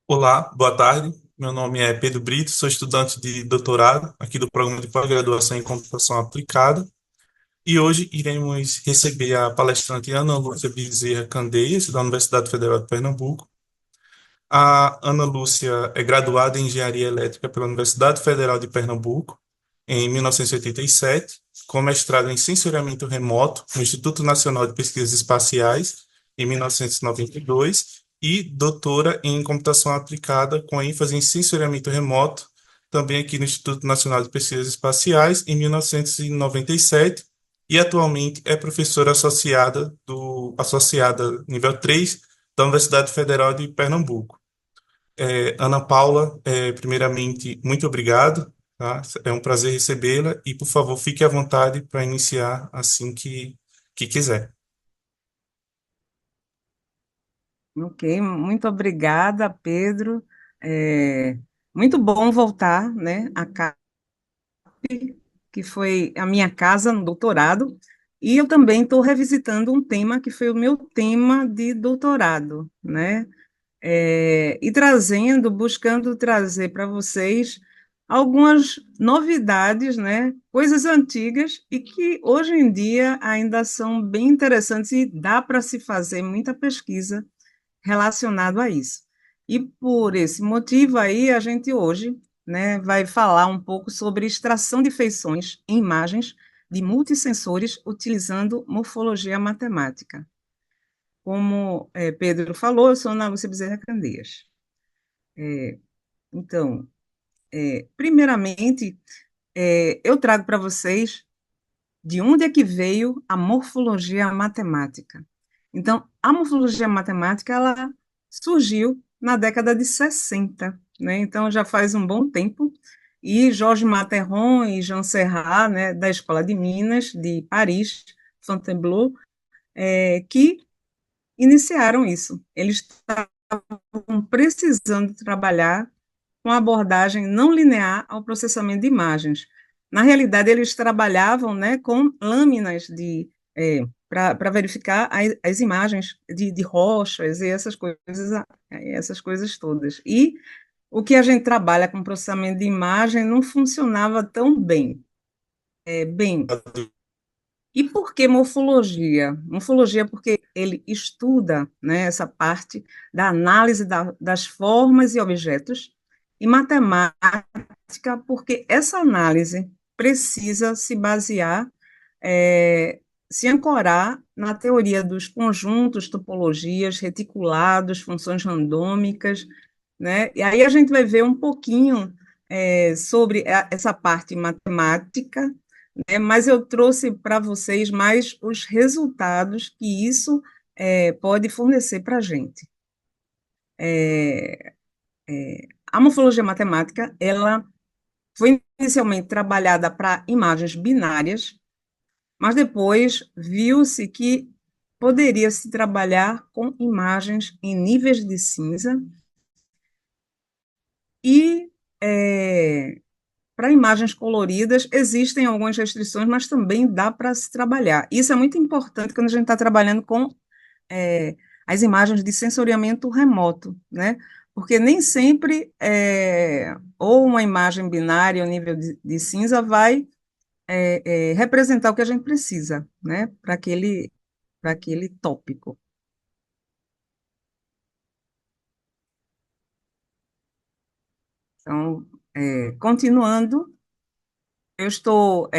Olá, boa tarde. Meu nome é Pedro Brito, sou estudante de doutorado aqui do programa de pós-graduação em computação aplicada e hoje iremos receber a palestrante Ana Lúcia Bezerra Candeias, da Universidade Federal de Pernambuco. A Ana Lúcia é graduada em Engenharia Elétrica pela Universidade Federal de Pernambuco em 1987, com mestrado em Sensoriamento Remoto no Instituto Nacional de Pesquisas Espaciais em 1992 e doutora em Computação Aplicada com ênfase em Sensoriamento Remoto, também aqui no Instituto Nacional de Pesquisas Espaciais em 1997 e atualmente é professora associada nível 3 da Universidade Federal de Pernambuco. Ana Paula, primeiramente, muito obrigado, tá? É um prazer recebê-la e, por favor, fique à vontade para iniciar assim que quiser. Ok, muito obrigada, Pedro. É muito bom voltar, né, a CAP, que foi a minha casa no doutorado, e eu também estou revisitando um tema que foi o meu tema de doutorado, né, e trazendo, buscando trazer para vocês algumas novidades, né, coisas antigas e que hoje em dia ainda são bem interessantes e dá para se fazer muita pesquisa relacionado a isso. E por esse motivo aí, a gente hoje, né, vai falar um pouco sobre extração de feições em imagens de multissensores utilizando morfologia matemática. Como Pedro falou, eu sou Ana Lúcia Bezerra Candeias. Então, primeiramente, eu trago para vocês de onde é que veio a morfologia matemática. Então, a morfologia matemática ela surgiu na década de 60, né? Então, já faz um bom tempo. E Georges Matheron e Jean Serrat, né, da Escola de Minas de Paris, Fontainebleau, que iniciaram isso. Eles estavam precisando trabalhar com abordagem não linear ao processamento de imagens. Na realidade, eles trabalhavam, né, com lâminas de para verificar as imagens de rochas e essas coisas todas. E o que a gente trabalha com processamento de imagem não funcionava tão bem. Bem, e por que morfologia? Morfologia porque ele estuda, né, essa parte da análise das formas e objetos, e matemática porque essa análise precisa se basear, se ancorar na teoria dos conjuntos, topologias, reticulados, funções randômicas, né? E aí a gente vai ver um pouquinho sobre essa parte matemática, mas eu trouxe para vocês mais os resultados que isso pode fornecer para a gente. A morfologia matemática, ela foi inicialmente trabalhada para imagens binárias, mas depois viu-se que poderia se trabalhar com imagens em níveis de cinza e para imagens coloridas existem algumas restrições, mas também dá para se trabalhar. Isso é muito importante quando a gente está trabalhando com é, as imagens de sensoriamento remoto, né? Porque nem sempre ou uma imagem binária, o nível de cinza, vai representar o que a gente precisa, né? Para aquele tópico. Então, continuando, eu estou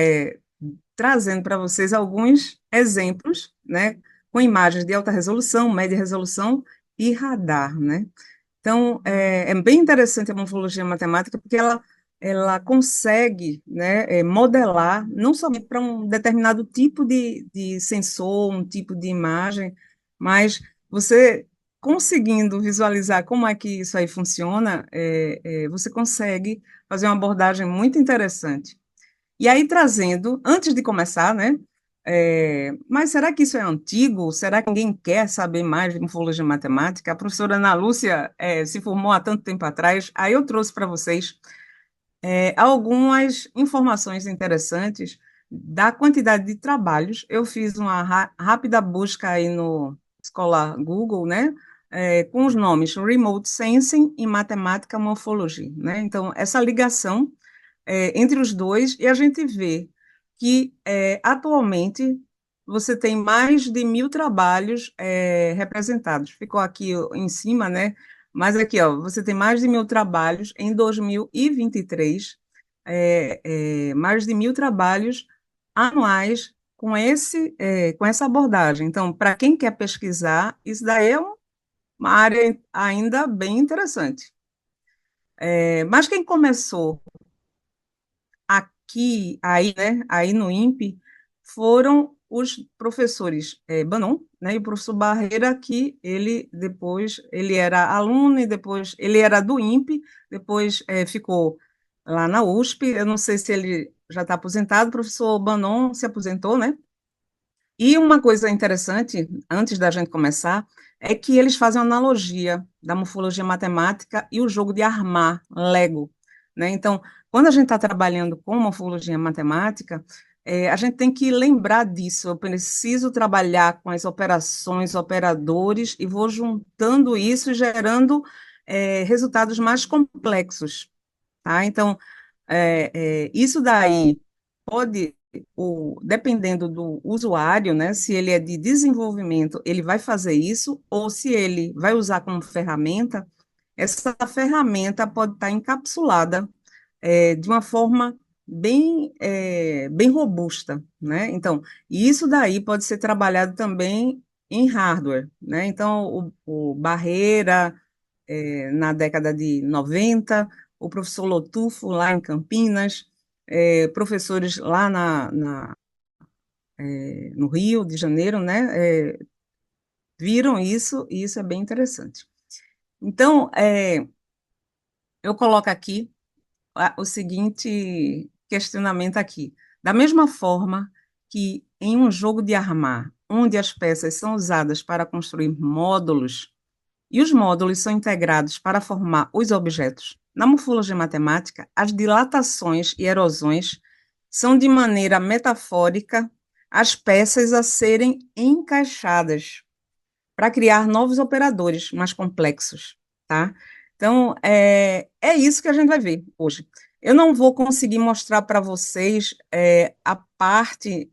trazendo para vocês alguns exemplos, né? Com imagens de alta resolução, média resolução e radar, né? Então, é bem interessante a morfologia matemática, porque ela consegue, né, modelar, não somente para um determinado tipo de sensor, um tipo de imagem, mas você conseguindo visualizar como é que isso aí funciona, você consegue fazer uma abordagem muito interessante. E aí, trazendo, antes de começar, né, mas será que isso é antigo? Será que ninguém quer saber mais de morfologia matemática? A professora Ana Lúcia se formou há tanto tempo atrás, aí eu trouxe para vocês algumas informações interessantes da quantidade de trabalhos. Eu fiz uma rápida busca aí no escola Google, né? com os nomes Remote Sensing e Matemática Morphology, né? Então, essa ligação entre os dois, e a gente vê que, atualmente, você tem mais de 1.000 trabalhos representados. Ficou aqui ó, em cima, né? Mas aqui, ó, você tem mais de 1.000 trabalhos em 2023, mais de 1.000 trabalhos anuais com essa abordagem. Então, para quem quer pesquisar, isso daí é uma área ainda bem interessante. Mas quem começou aqui, aí, né, aí no INPE, foram os professores Banon, né, e o professor Barreira, que ele depois, ele era aluno e depois, ele era do INPE, depois ficou lá na USP, eu não sei se ele já está aposentado, o professor Banon se aposentou, né, e uma coisa interessante, antes da gente começar, é que eles fazem uma analogia da morfologia matemática e o jogo de armar, Lego, né? Então, quando a gente está trabalhando com morfologia matemática, a gente tem que lembrar disso. Eu preciso trabalhar com as operações, operadores, e vou juntando isso e gerando resultados mais complexos, tá? Então, isso daí pode, dependendo do usuário, né, se ele é de desenvolvimento, ele vai fazer isso, ou se ele vai usar como ferramenta, essa ferramenta pode estar encapsulada de uma forma bem robusta, né? Então, isso daí pode ser trabalhado também em hardware, né? Então, o Barreira, na década de 90, o professor Lotufo, lá em Campinas, professores lá no Rio de Janeiro, né, viram isso, e isso é bem interessante. Então, eu coloco aqui o seguinte questionamento aqui. Da mesma forma que em um jogo de armar, onde as peças são usadas para construir módulos, e os módulos são integrados para formar os objetos. Na morfologia matemática, as dilatações e erosões são, de maneira metafórica, as peças a serem encaixadas para criar novos operadores mais complexos, tá? Então, é isso que a gente vai ver hoje. Eu não vou conseguir mostrar para vocês a parte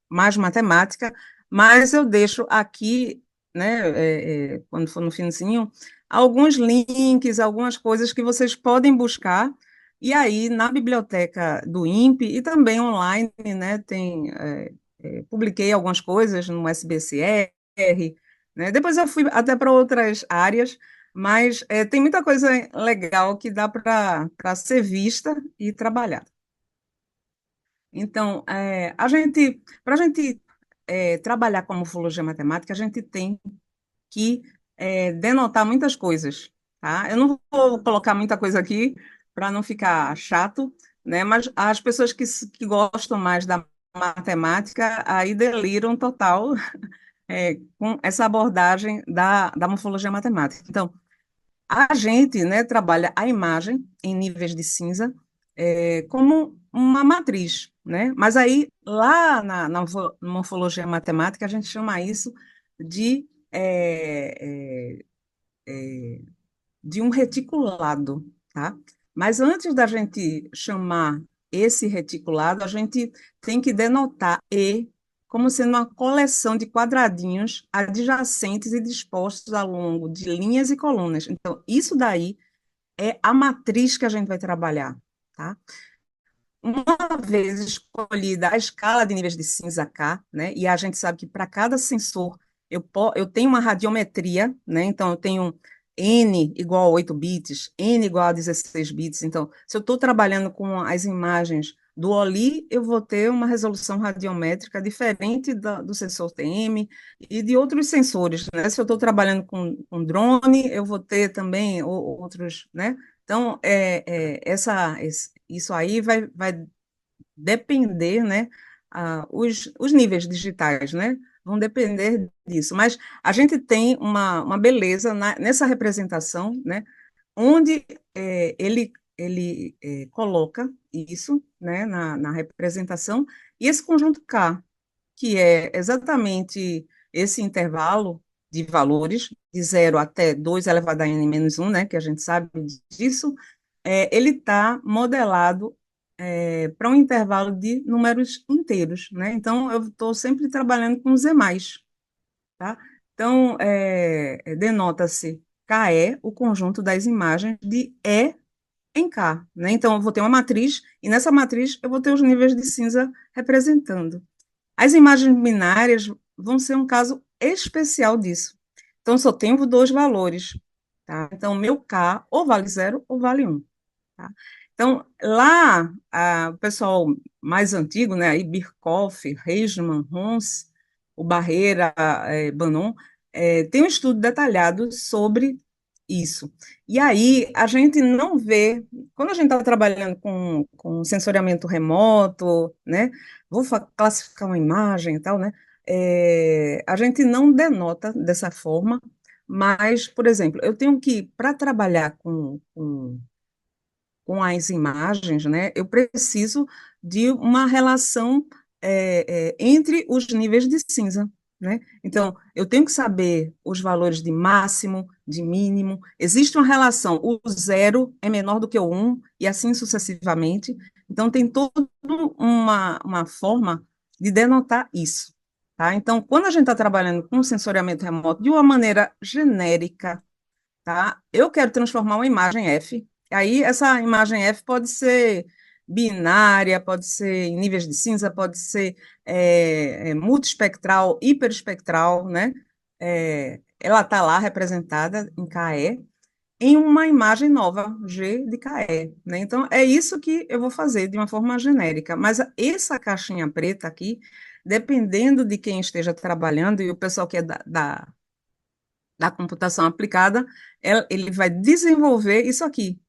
mais matemática, mas eu deixo aqui, né, quando for no finzinho, alguns links, algumas coisas que vocês podem buscar, e aí na biblioteca do INPE e também online, né, publiquei algumas coisas no SBCR, né? Depois eu fui até para outras áreas, mas tem muita coisa legal que dá para ser vista e trabalhada. Então, para a gente trabalhar com morfologia matemática, a gente tem que denotar muitas coisas, tá? Eu não vou colocar muita coisa aqui para não ficar chato, né? Mas as pessoas que gostam mais da matemática aí deliram total com essa abordagem da morfologia matemática. Então, a gente, né, trabalha a imagem em níveis de cinza como uma matriz, né? Mas aí, lá na morfologia matemática, a gente chama isso de, de um reticulado, tá? Mas antes da gente chamar esse reticulado, a gente tem que denotar E como sendo uma coleção de quadradinhos adjacentes e dispostos ao longo de linhas e colunas. Então, isso daí é a matriz que a gente vai trabalhar, tá? Uma vez escolhida a escala de níveis de cinza K, né, e a gente sabe que para cada sensor eu tenho uma radiometria, né, então eu tenho N igual a 8 bits, N igual a 16 bits, então se eu estou trabalhando com as imagens do OLI, eu vou ter uma resolução radiométrica diferente do sensor TM e de outros sensores, né, se eu estou trabalhando com drone, eu vou ter também outros, né, então, isso aí vai depender, né? Os níveis digitais, né? Vão depender disso. Mas a gente tem uma beleza nessa representação, né? Onde ele coloca isso, né? Na representação, e esse conjunto K, que é exatamente esse intervalo, de valores, de 0 até 2 elevado a n menos 1, né, que a gente sabe disso, ele está modelado para um intervalo de números inteiros, né? Então, eu estou sempre trabalhando com Z+, tá? Então, denota-se KE, o conjunto das imagens de E em K, né? Então, eu vou ter uma matriz, e nessa matriz eu vou ter os níveis de cinza representando. As imagens binárias vão ser um caso especial disso. Então, só tenho dois valores, tá? Então, meu K ou vale 0 ou vale 1. Tá? Então, lá, o pessoal mais antigo, né, aí Birkhoff, Reisman, Hons, o Barreira, Bannon, tem um estudo detalhado sobre isso. E aí, a gente não vê, quando a gente está trabalhando com sensoriamento remoto, né, classificar uma imagem e tal, né, a gente não denota dessa forma, mas, por exemplo, eu tenho que, para trabalhar com as imagens, né, eu preciso de uma relação entre os níveis de cinza, né? Então, eu tenho que saber os valores de máximo, de mínimo. Existe uma relação, o 0 é menor do que o 1, e assim sucessivamente. Então, tem toda uma forma de denotar isso. Tá? Então, quando a gente está trabalhando com sensoriamento remoto de uma maneira genérica, tá? Eu quero transformar uma imagem F. Aí, essa imagem F pode ser binária, pode ser em níveis de cinza, pode ser multiespectral, hiperespectral, né? Ela está lá representada em KE, em uma imagem nova, G de KE, né? Então, é isso que eu vou fazer de uma forma genérica. Mas essa caixinha preta aqui, dependendo de quem esteja trabalhando, e o pessoal que é da computação aplicada, ele vai desenvolver isso aqui.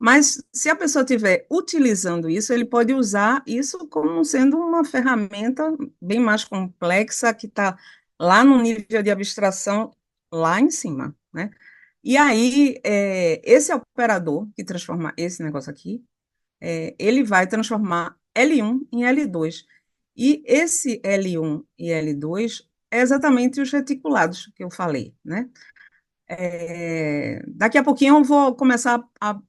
Mas se a pessoa estiver utilizando isso, ele pode usar isso como sendo uma ferramenta bem mais complexa, que está lá no nível de abstração, lá em cima, né? E aí, esse operador que transforma esse negócio aqui, ele vai transformar L1 em L2. E esse L1 e L2 é exatamente os reticulados que eu falei, né? Daqui a pouquinho eu vou começar a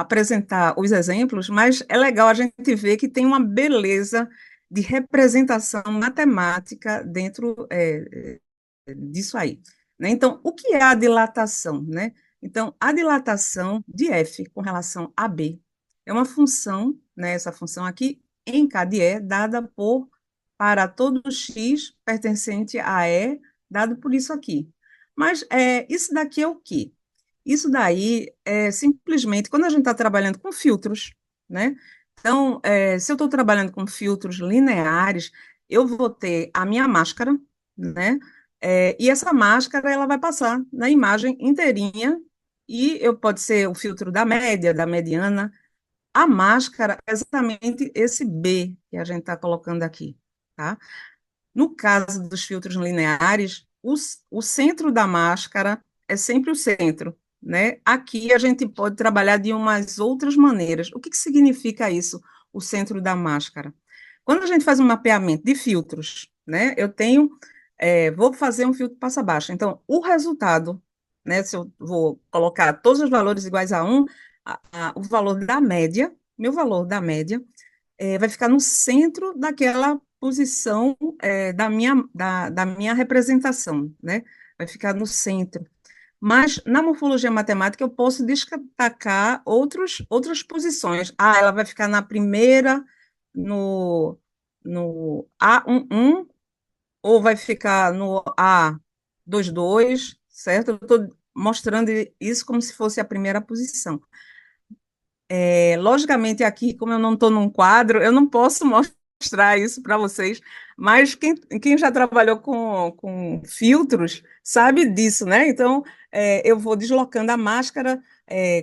apresentar os exemplos, mas é legal a gente ver que tem uma beleza de representação matemática dentro disso aí, né? Então, o que é a dilatação, né? Então, a dilatação de f com relação a b é uma função, né? Essa função aqui em K de E, dada por para todo x pertencente a E, dado por isso aqui. Mas isso daqui é o quê? Isso daí é simplesmente quando a gente está trabalhando com filtros, né? Então, se eu estou trabalhando com filtros lineares, eu vou ter a minha máscara, né? E essa máscara ela vai passar na imagem inteirinha, e eu pode ser o filtro da média, da mediana. A máscara é exatamente esse B que a gente está colocando aqui, tá? No caso dos filtros lineares, o centro da máscara é sempre o centro, né? Aqui a gente pode trabalhar de umas outras maneiras. O que que significa isso, o centro da máscara? Quando a gente faz um mapeamento de filtros, né? Vou fazer um filtro passa baixa. Então, o resultado, né? Se eu vou colocar todos os valores iguais a 1, o valor da média, meu valor da média, vai ficar no centro daquela posição da minha representação, né? Vai ficar no centro. Mas na morfologia matemática eu posso destacar outras posições. Ela vai ficar na primeira, no A11, ou vai ficar no A22, certo? Eu estou mostrando isso como se fosse a primeira posição. Logicamente, aqui, como eu não estou num quadro, eu não posso mostrar isso para vocês, mas quem já trabalhou com filtros sabe disso, né? Então, eu vou deslocando a máscara,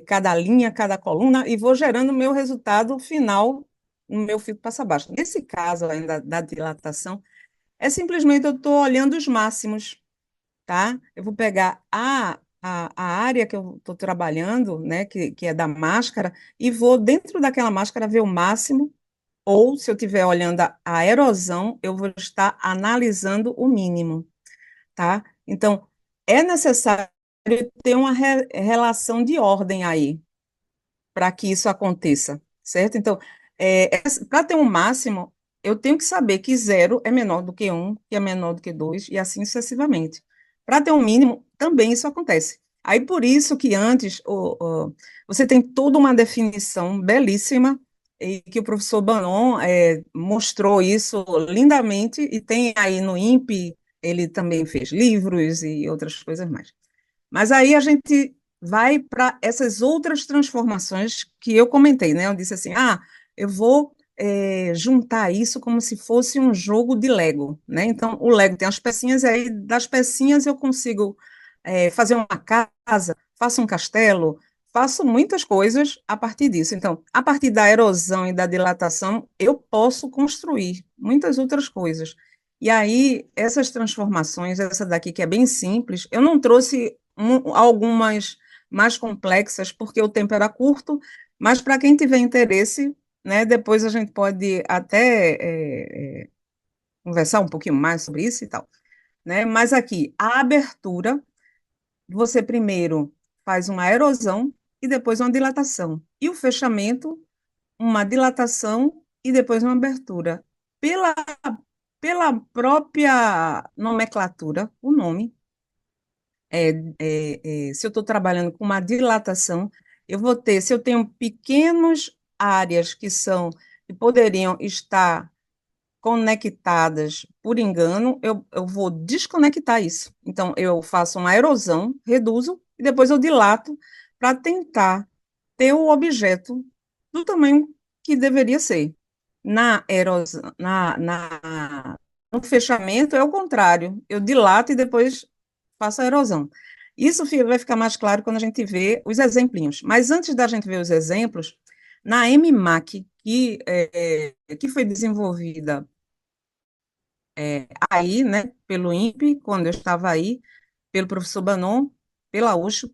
cada linha, cada coluna, e vou gerando o meu resultado final no meu filtro passa-baixo. Nesse caso ainda da dilatação, é simplesmente eu estou olhando os máximos, tá? Eu vou pegar a área que eu estou trabalhando, né, que é da máscara, e vou, dentro daquela máscara, ver o máximo, ou, se eu estiver olhando a erosão, eu vou estar analisando o mínimo, tá? Então, é necessário ter uma relação de ordem aí, para que isso aconteça, certo? Então, para ter um máximo, eu tenho que saber que zero é menor do que um, que é menor do que dois, e assim sucessivamente. Para ter um mínimo, também isso acontece. Aí, por isso que antes, você tem toda uma definição belíssima, e que o professor Banon mostrou isso lindamente, e tem aí no INPE, ele também fez livros e outras coisas mais. Mas aí a gente vai para essas outras transformações que eu comentei, né? Eu disse assim, eu vou juntar isso como se fosse um jogo de Lego, né? Então, o Lego tem as pecinhas, e aí das pecinhas eu consigo fazer uma casa, faço um castelo, faço muitas coisas a partir disso. Então, a partir da erosão e da dilatação, eu posso construir muitas outras coisas. E aí, essas transformações, essa daqui que é bem simples, eu não trouxe algumas mais complexas, porque o tempo era curto, mas para quem tiver interesse, né, depois a gente pode até conversar um pouquinho mais sobre isso e tal, né? Mas aqui, a abertura, você primeiro faz uma erosão e depois uma dilatação. E o fechamento, uma dilatação e depois uma abertura. Pela, pela própria nomenclatura, o nome, se eu estou trabalhando com uma dilatação, eu vou ter, se eu tenho pequenas áreas que poderiam estar conectadas por engano, eu vou desconectar isso. Então, eu faço uma erosão, reduzo, e depois eu dilato para tentar ter o objeto do tamanho que deveria ser. Na erosão, no fechamento é o contrário, eu dilato e depois faço a erosão. Isso vai ficar mais claro quando a gente vê os exemplinhos. Mas antes da gente ver os exemplos, na MMAC, que foi desenvolvida aí, né, pelo INPE, quando eu estava aí, pelo professor Banon, pela USP,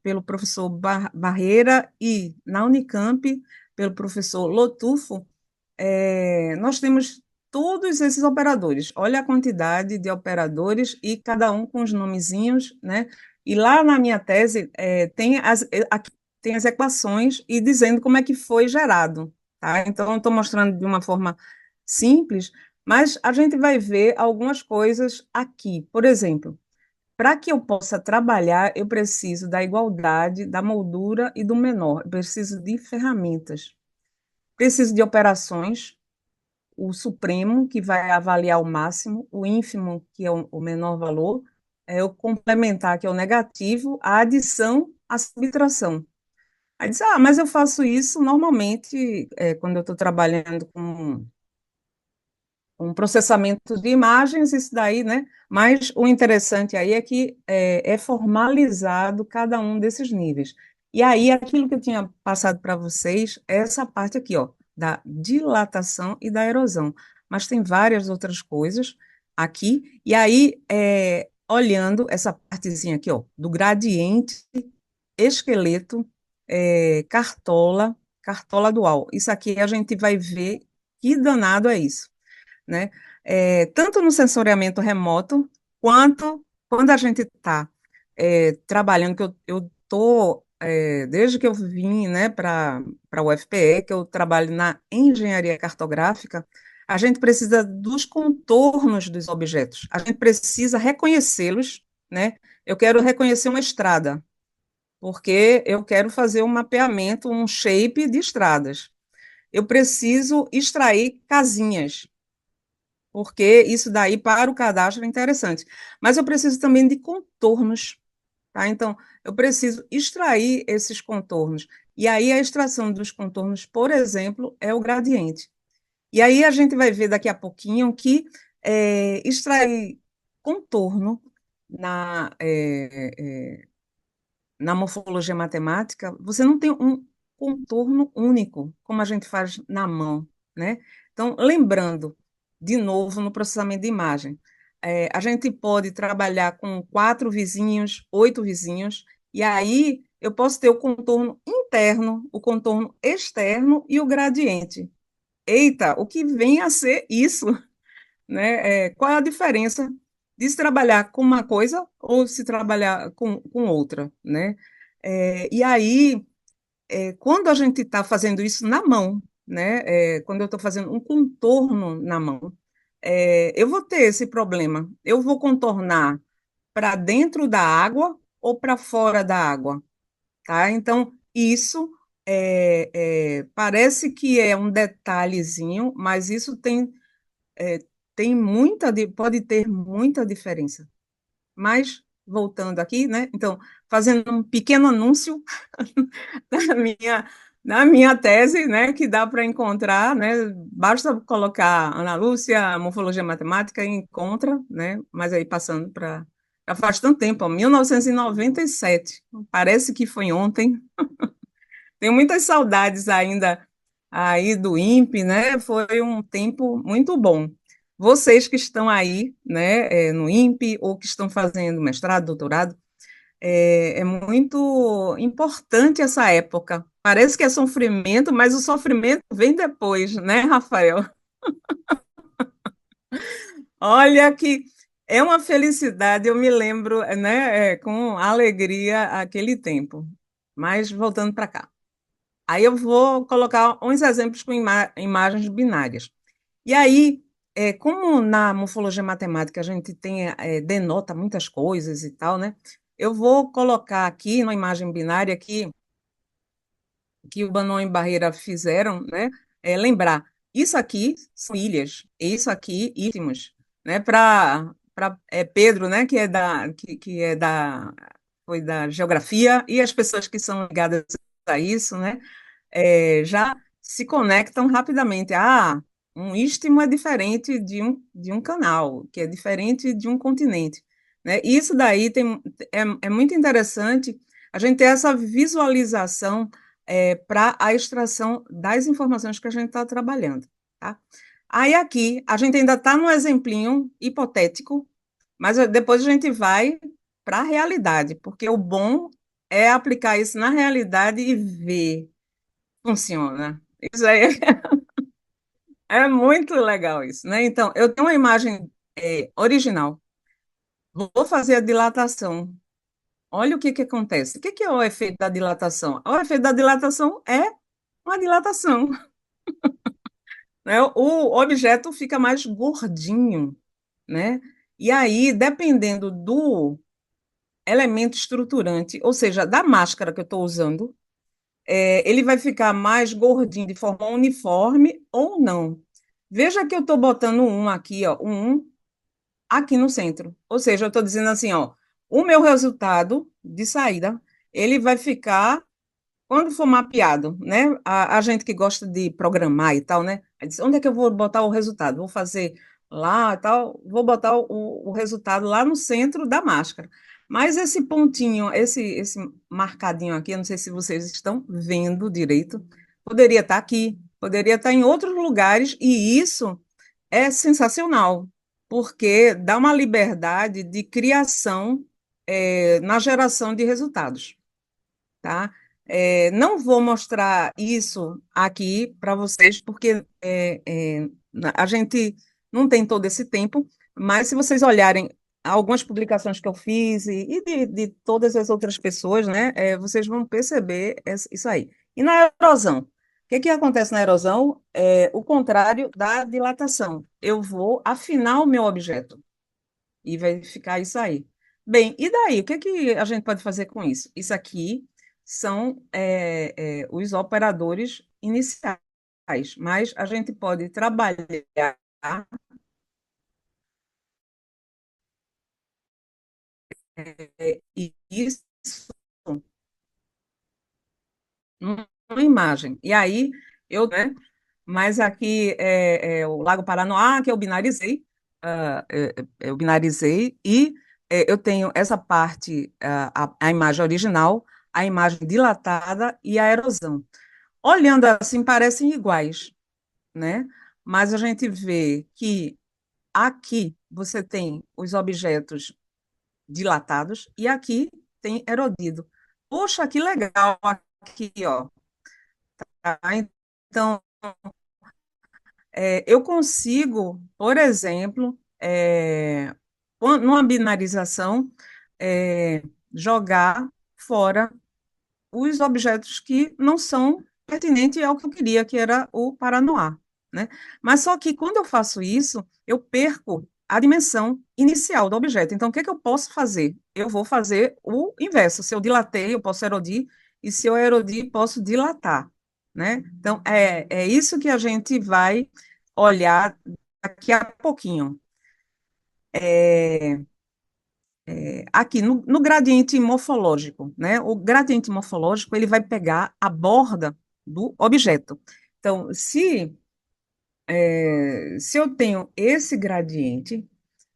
pelo professor Barreira e na Unicamp, pelo professor Lotufo, nós temos todos esses operadores. Olha a quantidade de operadores e cada um com os nomezinhos, né? E lá na minha tese aqui tem as equações e dizendo como é que foi gerado, tá? Então, eu estou mostrando de uma forma simples, mas a gente vai ver algumas coisas aqui. Por exemplo, para que eu possa trabalhar, eu preciso da igualdade, da moldura e do menor. Eu preciso de ferramentas. Preciso de operações, o supremo, que vai avaliar o máximo, o ínfimo, que é o menor valor, o complementar, que é o negativo, a adição, a subtração. Aí diz, mas eu faço isso normalmente quando eu estou trabalhando com um processamento de imagens, isso daí, né? Mas o interessante aí é que é formalizado cada um desses níveis. E aí, aquilo que eu tinha passado para vocês, é essa parte aqui, ó, da dilatação e da erosão. Mas tem várias outras coisas aqui. E aí, olhando essa partezinha aqui, ó, do gradiente, esqueleto, cartola dual. Isso aqui a gente vai ver que danado é isso, né? Tanto no sensoriamento remoto, quanto quando a gente está trabalhando, que eu estou, desde que eu vim, né, para o UFPE, que eu trabalho na engenharia cartográfica, a gente precisa dos contornos dos objetos, a gente precisa reconhecê-los, né? Eu quero reconhecer uma estrada, porque eu quero fazer um mapeamento, um shape de estradas. Eu preciso extrair casinhas, porque isso daí para o cadastro é interessante. Mas eu preciso também de contornos, tá? Então, eu preciso extrair esses contornos. E aí a extração dos contornos, por exemplo, é o gradiente. E aí a gente vai ver daqui a pouquinho que extrair contorno na, na morfologia matemática, você não tem um contorno único, como a gente faz na mão, né? Então, lembrando, de novo, no processamento de imagem, a gente pode trabalhar com 4 vizinhos, 8 vizinhos, e aí eu posso ter o contorno interno, o contorno externo e o gradiente. Eita, o que vem a ser isso, né? Qual é a diferença de se trabalhar com uma coisa ou se trabalhar com outra, né? E aí, quando a gente está fazendo isso na mão, né? Quando eu estou fazendo um contorno na mão, eu vou ter esse problema. Eu vou contornar para dentro da água ou para fora da água, tá? Então, isso parece que é um detalhezinho, mas isso é, pode ter muita diferença. Mas, voltando aqui, né? Então, fazendo um pequeno anúncio da minha tese, né? Que dá para encontrar, né? Basta colocar Ana Lúcia, Morfologia Matemática e encontra, né? Mas aí passando para. Já faz tanto tempo, ó, 1997. Parece que foi ontem. Tenho muitas saudades ainda aí do INPE, né? Foi um tempo muito bom. Vocês que estão aí, né, no INPE ou que estão fazendo mestrado, doutorado, é muito importante essa época. Parece que é sofrimento, mas o sofrimento vem depois, né, Rafael? Olha que é uma felicidade, eu me lembro, né, com alegria aquele tempo. Mas voltando para cá. Aí eu vou colocar uns exemplos com imagens binárias. E aí, como na morfologia matemática a gente denota muitas coisas e tal, né? Eu vou colocar aqui na imagem binária que o Bannon e Barreira fizeram, né? Lembrar, isso aqui são ilhas, isso aqui istmos, né? Para Pedro, né? Que foi da geografia e as pessoas que são ligadas a isso, né? Já se conectam rapidamente. Ah, um istmo é diferente de um canal, que é diferente de um continente, né? Isso daí é muito interessante a gente ter essa visualização para a extração das informações que a gente está trabalhando, tá? Aí aqui, a gente ainda está no exemplinho hipotético, mas depois a gente vai para a realidade, porque o bom é aplicar isso na realidade e ver funciona. Isso aí é muito legal isso, né? Então, eu tenho uma imagem original. Vou fazer a dilatação. Olha o que que acontece. O que que é o efeito da dilatação? O efeito da dilatação é uma dilatação, né? O objeto fica mais gordinho, né? E aí, dependendo do elemento estruturante, ou seja, da máscara que eu estou usando, ele vai ficar mais gordinho de forma uniforme ou não. Veja que eu estou botando um aqui, ó, um aqui no centro. Ou seja, eu estou dizendo assim, ó, o meu resultado de saída, ele vai ficar quando for mapeado, né? A gente que gosta de programar e tal, né? Aí diz, onde é que eu vou botar o resultado? Vou fazer lá e tal, vou botar o resultado lá no centro da máscara. Mas esse pontinho, esse marcadinho aqui, eu não sei se vocês estão vendo direito, poderia estar aqui, poderia estar em outros lugares, e isso é sensacional, porque dá uma liberdade de criação, na geração de resultados, tá? Não vou mostrar isso aqui para vocês, porque a gente não tem todo esse tempo, mas se vocês olharem algumas publicações que eu fiz e de todas as outras pessoas, né, vocês vão perceber isso aí. E na erosão? O que que acontece na erosão? É o contrário da dilatação. Eu vou afinar o meu objeto e vai ficar isso aí. Bem, e daí? O que que a gente pode fazer com isso? Isso aqui são os operadores iniciais, mas a gente pode trabalhar isso numa imagem. E aí, né, mas aqui o Lago Paranoá, que eu binarizei, eu binarizei e eu tenho essa parte, a imagem original, a imagem dilatada e a erosão. Olhando assim, parecem iguais, né? Mas a gente vê que aqui você tem os objetos dilatados e aqui tem erodido. Poxa, que legal aqui, ó. Tá? Então, eu consigo, por exemplo, numa binarização, é, jogar fora os objetos que não são pertinentes ao que eu queria, que era o Paranoá, né? Mas só que quando eu faço isso, eu perco a dimensão inicial do objeto. Então, o que é que eu posso fazer? Eu vou fazer o inverso. Se eu dilatei, eu posso erodir, e se eu erodir, posso dilatar, né? Então, é isso que a gente vai olhar daqui a pouquinho. É, aqui no gradiente morfológico, né? O gradiente morfológico ele vai pegar a borda do objeto. Então, se eu tenho esse gradiente,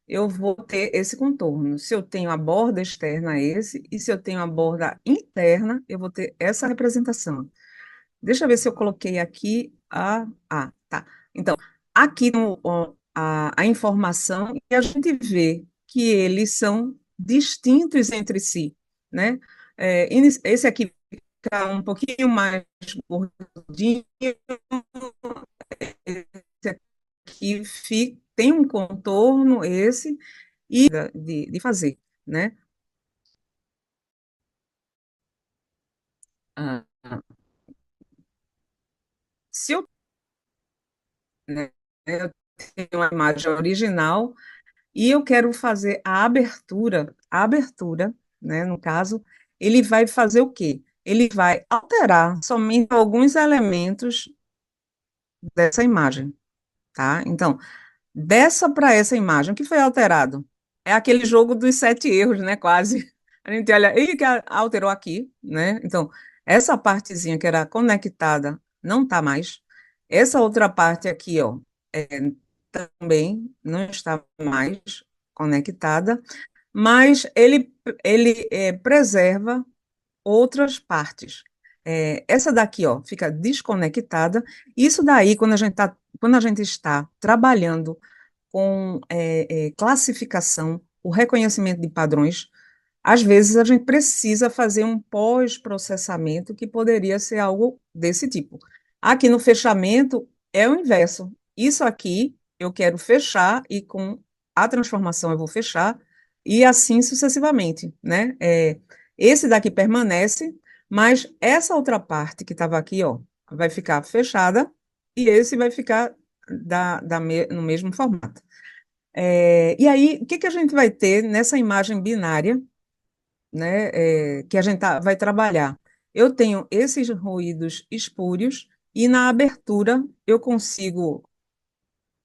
eu vou ter esse contorno. Se eu tenho a borda externa, esse, e se eu tenho a borda interna, eu vou ter essa representação. Deixa eu ver se eu coloquei aqui tá. Então, aqui a informação e a gente vê que eles são distintos entre si, né? Esse aqui fica um pouquinho mais gordinho, esse aqui tem um contorno, esse, e de fazer, né? Ah, se eu, né, eu tenho uma imagem original, e eu quero fazer a abertura, né, no caso, ele vai fazer o quê? Ele vai alterar somente alguns elementos dessa imagem, tá? Então, dessa para essa imagem, o que foi alterado? É aquele jogo dos 7 erros, né, quase. A gente olha, ele que alterou aqui, né? Então, essa partezinha que era conectada não está mais. Essa outra parte aqui, ó, também não está mais conectada, mas ele preserva outras partes. Essa daqui, ó, fica desconectada. Isso daí, quando a gente está trabalhando com classificação, o reconhecimento de padrões, às vezes a gente precisa fazer um pós-processamento que poderia ser algo desse tipo. Aqui no fechamento é o inverso. Isso aqui eu quero fechar e com a transformação eu vou fechar e assim sucessivamente, né? Esse daqui permanece, mas essa outra parte que estava aqui, ó, vai ficar fechada e esse vai ficar no mesmo formato. E aí, o que que a gente vai ter nessa imagem binária, né, que a gente vai trabalhar? Eu tenho esses ruídos espúrios e na abertura eu consigo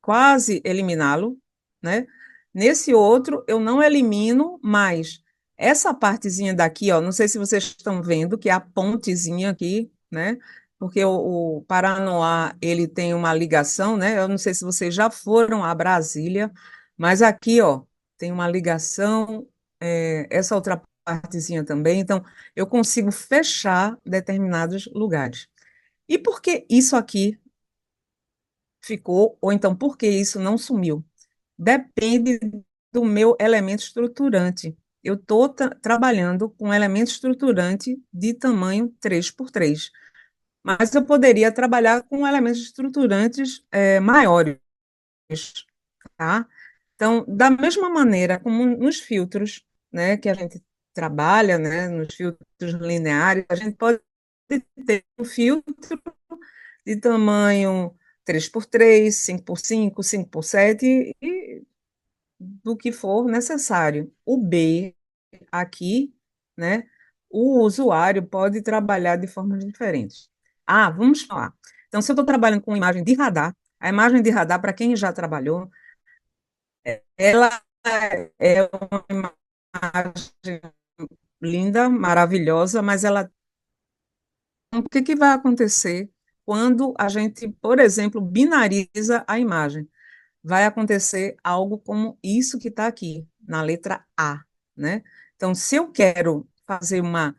quase eliminá-lo, né? Nesse outro eu não elimino, mas essa partezinha daqui, ó, não sei se vocês estão vendo, que é a pontezinha aqui, né? Porque o Paranoá, ele tem uma ligação, né? Eu não sei se vocês já foram a Brasília, mas aqui, ó, tem uma ligação, essa outra partezinha também, então eu consigo fechar determinados lugares. E por que isso aqui ficou, ou então por que isso não sumiu? Depende do meu elemento estruturante. Eu estou trabalhando com um elemento estruturante de tamanho 3 por 3, mas eu poderia trabalhar com elementos estruturantes maiores, tá? Então, da mesma maneira como nos filtros, né, que a gente trabalha, né, nos filtros lineares, a gente pode ter um filtro de tamanho 3 por 3, 5 por 5, 5 por 7 e do que for necessário. O B aqui, né, o usuário pode trabalhar de formas diferentes. Vamos falar. Então, se eu estou trabalhando com imagem de radar, a imagem de radar, para quem já trabalhou, ela é uma imagem linda, maravilhosa, mas ela. O que que vai acontecer quando a gente, por exemplo, binariza a imagem? Vai acontecer algo como isso que está aqui, na letra A, né? Então, se eu quero fazer uma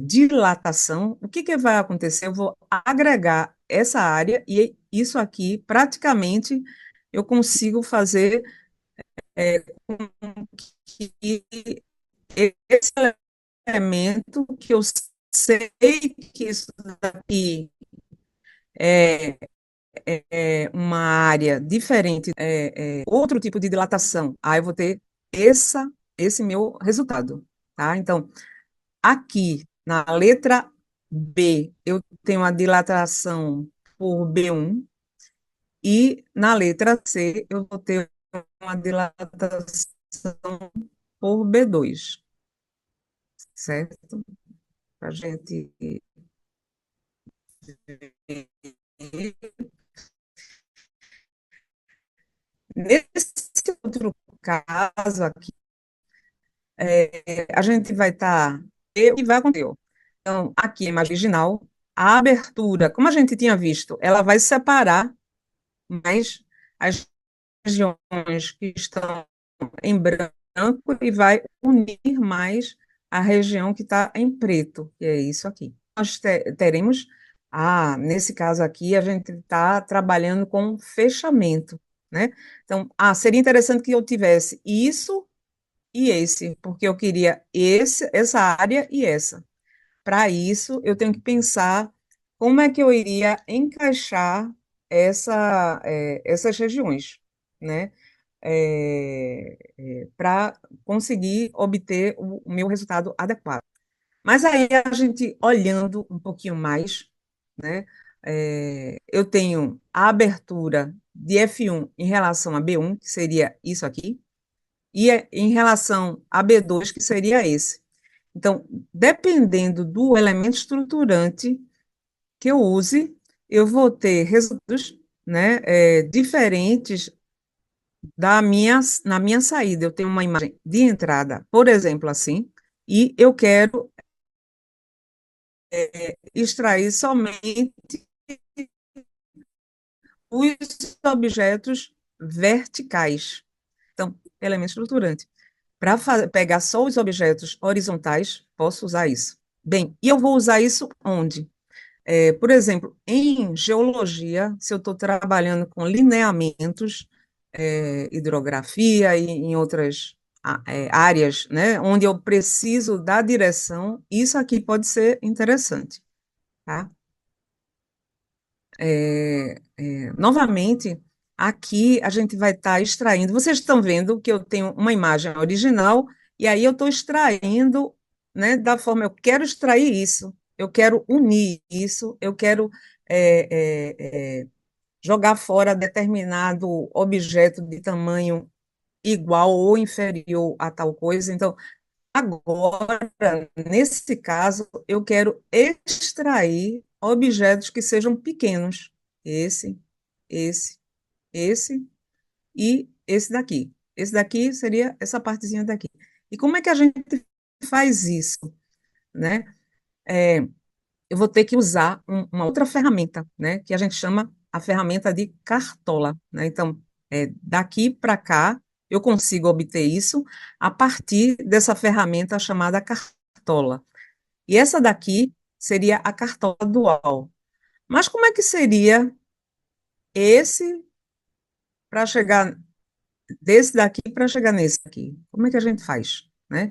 dilatação, o que que vai acontecer? Eu vou agregar essa área e isso aqui, praticamente, eu consigo fazer que esse elemento que eu sei que isso daqui uma área diferente, outro tipo de dilatação, aí eu vou ter esse meu resultado, tá? Então, aqui na letra B, eu tenho a dilatação por B1, e na letra C, eu vou ter uma dilatação por B2, certo? Para a gente ver. Nesse outro caso aqui, a gente vai estar. O que vai acontecer? Então, aqui é mais original. A abertura, como a gente tinha visto, ela vai separar mais as regiões que estão em branco e vai unir mais a região que está em preto, que é isso aqui. Nós teremos, nesse caso aqui, a gente está trabalhando com fechamento, né? Então, seria interessante que eu tivesse isso e esse, porque eu queria essa área e essa. Para isso, eu tenho que pensar como é que eu iria encaixar essas regiões, né? Para conseguir obter o meu resultado adequado. Mas aí a gente olhando um pouquinho mais, né? Eu tenho a abertura de F1 em relação a B1, que seria isso aqui, e em relação a B2, que seria esse. Então, dependendo do elemento estruturante que eu use, eu vou ter resultados, né, diferentes na minha saída. Eu tenho uma imagem de entrada, por exemplo, assim, e eu quero extrair somente os objetos verticais. Então, elemento estruturante. Para pegar só os objetos horizontais, posso usar isso. Bem, e eu vou usar isso onde? Por exemplo, em geologia, se eu estou trabalhando com lineamentos, hidrografia e em outras áreas, né, onde eu preciso da direção, isso aqui pode ser interessante, tá? Novamente, aqui a gente vai estar extraindo. Vocês estão vendo que eu tenho uma imagem original e aí eu estou extraindo, né, da forma eu quero extrair isso, eu quero unir isso, eu quero é, jogar fora determinado objeto de tamanho igual ou inferior a tal coisa. Então, agora, nesse caso, eu quero extrair objetos que sejam pequenos. Esse, esse, esse e esse daqui. Esse daqui seria essa partezinha daqui. E como é que a gente faz isso, né? É, eu vou ter que usar uma outra ferramenta, né? Que a gente chama a ferramenta de cartola, né? Então, daqui para cá, eu consigo obter isso a partir dessa ferramenta chamada cartola. E essa daqui seria a cartola dual. Mas como é que seria esse para chegar desse daqui para chegar nesse aqui? Como é que a gente faz, né?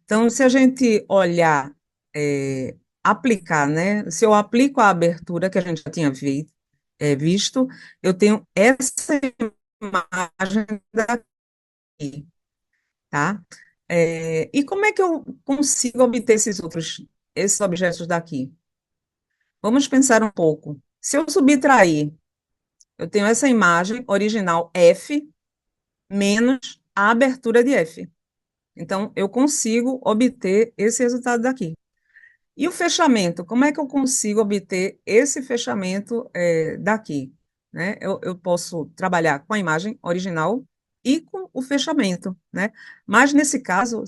Então, se a gente olhar, aplicar, né? Se eu aplico a abertura que a gente já tinha visto, eu tenho essa imagem daqui, tá? E como é que eu consigo obter esses objetos daqui? Vamos pensar um pouco. Se eu subtrair, eu tenho essa imagem original F menos a abertura de F. Então, eu consigo obter esse resultado daqui. E o fechamento, como é que eu consigo obter esse fechamento daqui? Né? Eu posso trabalhar com a imagem original e com o fechamento, né? Mas nesse caso,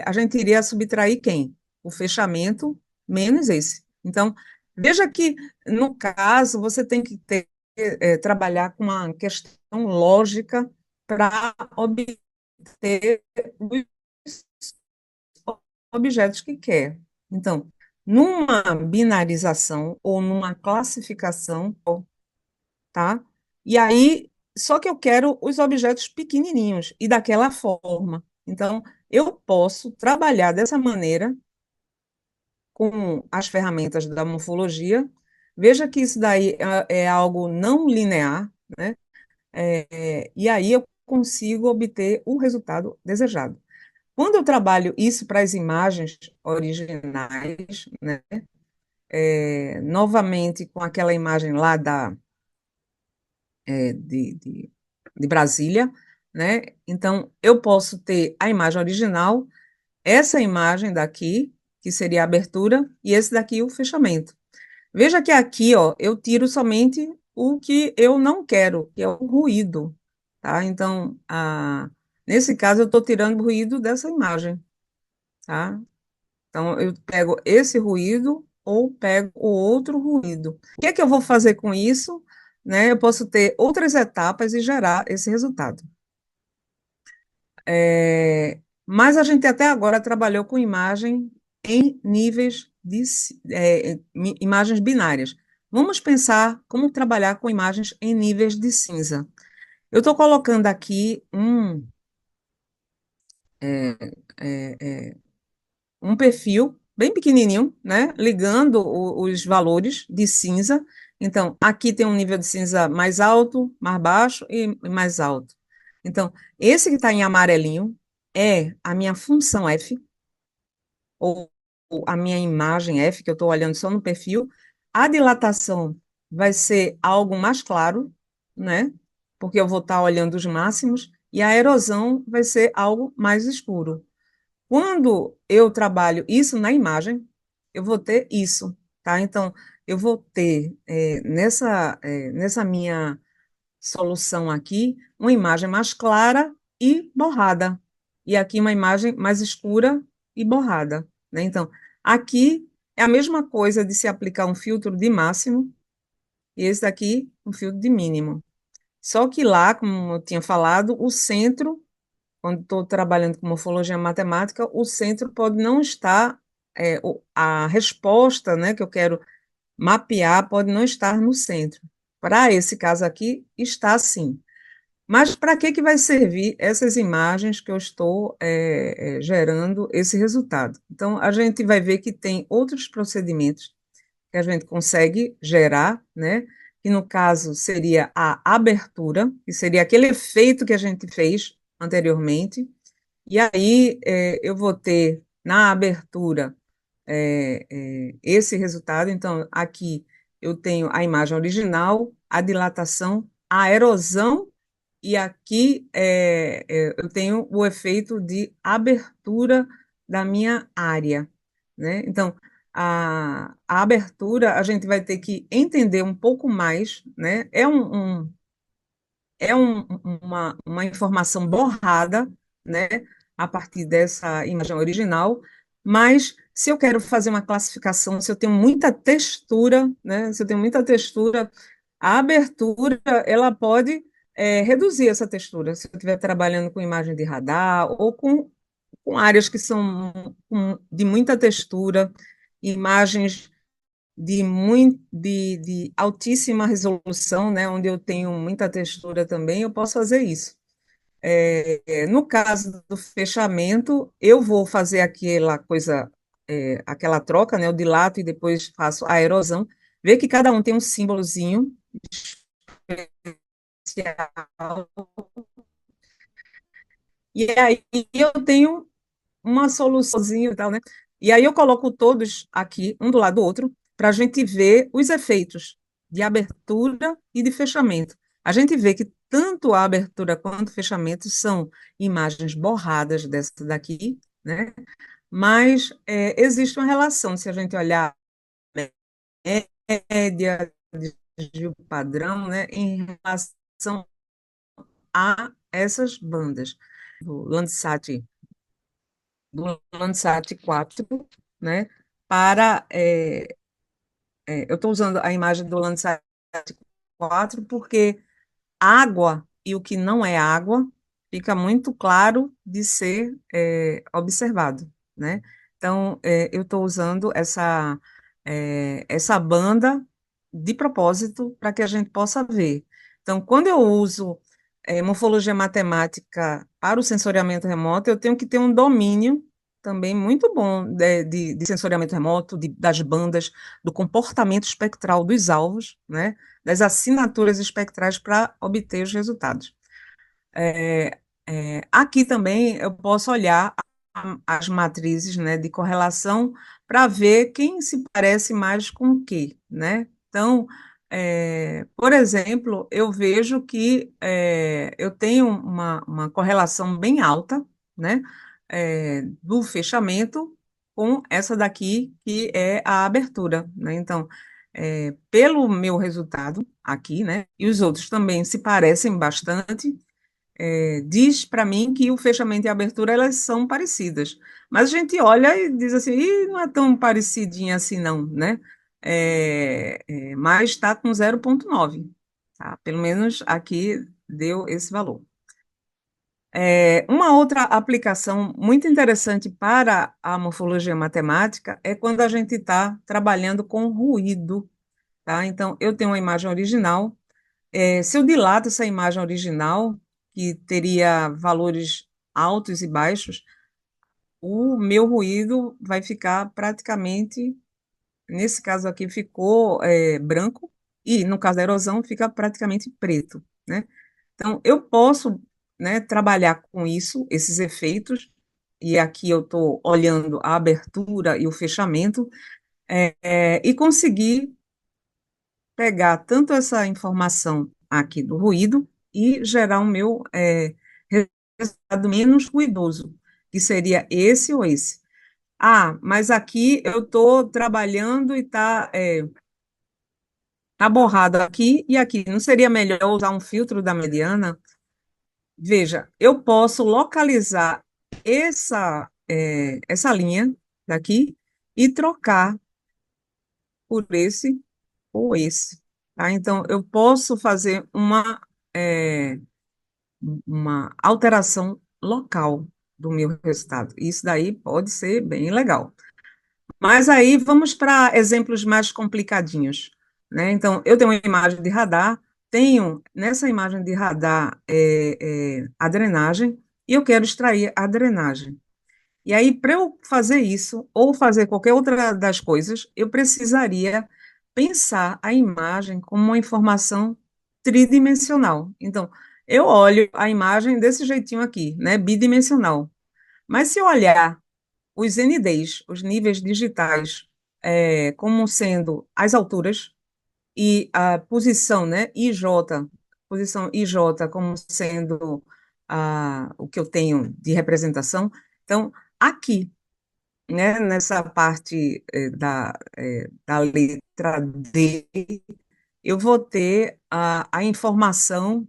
a gente iria subtrair quem? O fechamento menos esse. Então, veja que, no caso, você tem que trabalhar com uma questão lógica para obter os objetos que quer. Então, numa binarização ou numa classificação, tá? E aí, só que eu quero os objetos pequenininhos e daquela forma. Então, eu posso trabalhar dessa maneira com as ferramentas da morfologia Veja que isso daí é algo não linear, né? E aí eu consigo obter o resultado desejado. Quando eu trabalho isso para as imagens originais, né? Novamente com aquela imagem lá é, de, de, de Brasília, né? Então, eu posso ter a imagem original, essa imagem daqui, que seria a abertura, e esse daqui o fechamento. Veja que aqui, ó, eu tiro somente o que eu não quero, que é o ruído, tá? Então, nesse caso, eu estou tirando o ruído dessa imagem, tá? Então, eu pego esse ruído ou pego o outro ruído. O que é que eu vou fazer com isso? Né? Eu posso ter outras etapas e gerar esse resultado. Mas a gente até agora trabalhou com imagem em níveis de imagens binárias. Vamos pensar como trabalhar com imagens em níveis de cinza. Eu estou colocando aqui é, é, um perfil bem pequenininho, né, ligando os valores de cinza. Então, aqui tem um nível de cinza mais alto, mais baixo e mais alto. Então, esse que está em amarelinho é a minha função F, ou a minha imagem F, que eu estou olhando só no perfil. A dilatação vai ser algo mais claro, né, porque eu vou estar olhando os máximos, e a erosão vai ser algo mais escuro. Quando eu trabalho isso na imagem, eu vou ter isso, tá? Então, eu vou ter nessa minha solução aqui uma imagem mais clara e borrada, e aqui uma imagem mais escura e borrada, né? Então, aqui é a mesma coisa de se aplicar um filtro de máximo e esse daqui um filtro de mínimo. Só que lá, como eu tinha falado, o centro quando estou trabalhando com morfologia matemática, o centro pode não estar, a resposta, né, que eu quero mapear pode não estar no centro. Para esse caso aqui, está sim. Mas para que vai servir essas imagens que eu estou gerando esse resultado? Então, a gente vai ver que tem outros procedimentos que a gente consegue gerar, né? Que no caso seria a abertura, que seria aquele efeito que a gente fez anteriormente, e aí eu vou ter na abertura esse resultado. Então, aqui eu tenho a imagem original, a dilatação, a erosão, e aqui eu tenho o efeito de abertura da minha área, né? Então, a abertura a gente vai ter que entender um pouco mais, né? Uma informação borrada, né, a partir dessa imagem original, mas se eu quero fazer uma classificação, se eu tenho muita textura, né, se eu tenho muita textura, a abertura, ela pode reduzir essa textura, se eu estiver trabalhando com imagem de radar ou com áreas que são de muita textura, imagens de altíssima resolução, né, onde eu tenho muita textura também, eu posso fazer isso. No caso do fechamento, eu vou fazer aquela coisa, aquela troca, né, eu dilato e depois faço a erosão, ver que cada um tem um símbolozinho especial, e aí eu tenho uma soluçãozinha e tal, né? E aí eu coloco todos aqui, um do lado do outro, para a gente ver os efeitos de abertura e de fechamento. A gente vê que tanto a abertura quanto o fechamento são imagens borradas dessa daqui, né? Mas existe uma relação, se a gente olhar a média de padrão, né, em relação a essas bandas. Do Landsat Landsat 4, né, para, eu estou usando a imagem do Landsat 4 porque água e o que não é água fica muito claro de ser observado, né? Então, eu estou usando essa banda de propósito para que a gente possa ver. Então, quando eu uso morfologia matemática para o sensoriamento remoto, eu tenho que ter um domínio, também muito bom de sensoriamento remoto, das bandas, do comportamento espectral dos alvos, né, das assinaturas espectrais para obter os resultados. É, aqui também eu posso olhar as matrizes, né, de correlação para ver quem se parece mais com o quê, né? Então, por exemplo, eu vejo que eu tenho uma correlação bem alta, né, do fechamento com essa daqui, que é a abertura, né? Então, pelo meu resultado aqui, né, e os outros também se parecem bastante, diz para mim que o fechamento e a abertura elas são parecidas. Mas a gente olha e diz assim, "Ih, não é tão parecidinha assim não, né? Mas está com 0,9, tá? Pelo menos aqui deu esse valor. Uma outra aplicação muito interessante para a morfologia matemática é quando a gente está trabalhando com ruído, tá? Então, eu tenho uma imagem original, se eu dilato essa imagem original, que teria valores altos e baixos, o meu ruído vai ficar praticamente, nesse caso aqui, ficou branco, e no caso da erosão, fica praticamente preto, né? Então, eu posso, né, trabalhar com isso, esses efeitos, e aqui eu estou olhando a abertura e o fechamento, e conseguir pegar tanto essa informação aqui do ruído e gerar o meu resultado menos ruidoso, que seria esse ou esse. Ah, mas aqui eu estou trabalhando e tá borrado aqui e aqui. Não seria melhor usar um filtro da mediana? Veja, eu posso localizar essa linha daqui e trocar por esse ou esse. Tá? Então, eu posso fazer uma alteração local do meu resultado. Isso daí pode ser bem legal. Mas aí vamos para exemplos mais complicadinhos, né? Então, eu tenho uma imagem de radar, tenho nessa imagem de radar a drenagem, e eu quero extrair a drenagem. E aí, para eu fazer isso, ou fazer qualquer outra das coisas, eu precisaria pensar a imagem como uma informação tridimensional. Então, eu olho a imagem desse jeitinho aqui, né, bidimensional. Mas se eu olhar os NDs, os níveis digitais, como sendo as alturas, e a posição, né, IJ, posição IJ como sendo o que eu tenho de representação, então, aqui, né, nessa parte da letra D, eu vou ter a informação,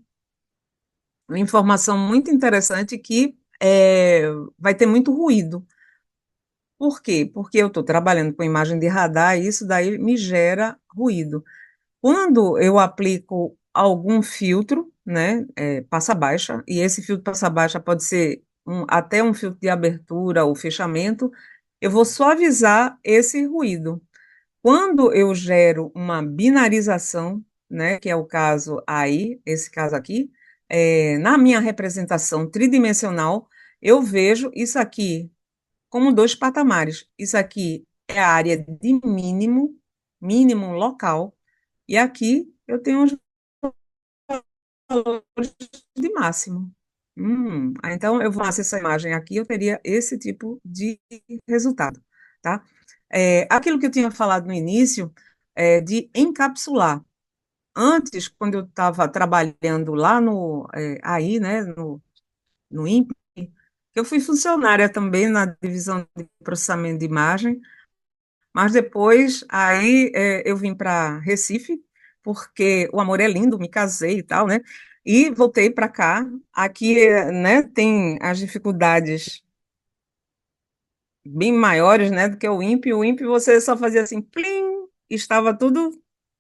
uma informação muito interessante que vai ter muito ruído. Por quê? Porque eu estou trabalhando com imagem de radar e isso daí me gera ruído. Quando eu aplico algum filtro, né, passa baixa, e esse filtro passa baixa pode ser até um filtro de abertura ou fechamento, eu vou suavizar esse ruído. Quando eu gero uma binarização, né, que é o caso aí, esse caso aqui, na minha representação tridimensional, eu vejo isso aqui como dois patamares. Isso aqui é a área de mínimo, mínimo local, e aqui eu tenho os valores de máximo. Então, eu vou fazer essa imagem aqui, eu teria esse tipo de resultado, tá? Aquilo que eu tinha falado no início, de encapsular. Antes, quando eu estava trabalhando lá aí, né, no INPE, eu fui funcionária também na divisão de processamento de imagem, mas depois, aí, eu vim para Recife, porque o amor é lindo, me casei e tal, né? E voltei para cá. Aqui, né, tem as dificuldades bem maiores, né, do que o INPE. O INPE você só fazia assim, plim, estava tudo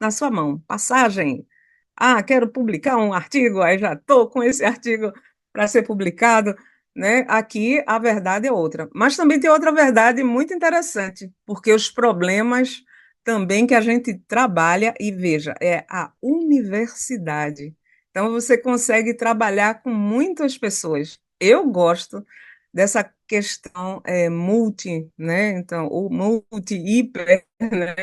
na sua mão. Passagem. Ah, quero publicar um artigo, aí já estou com esse artigo para ser publicado, né? Aqui a verdade é outra. Mas também tem outra verdade muito interessante, porque os problemas também que a gente trabalha, e veja, é a universidade. Então você consegue trabalhar com muitas pessoas. Eu gosto dessa questão multi, né? Então, o multi, hiper, né?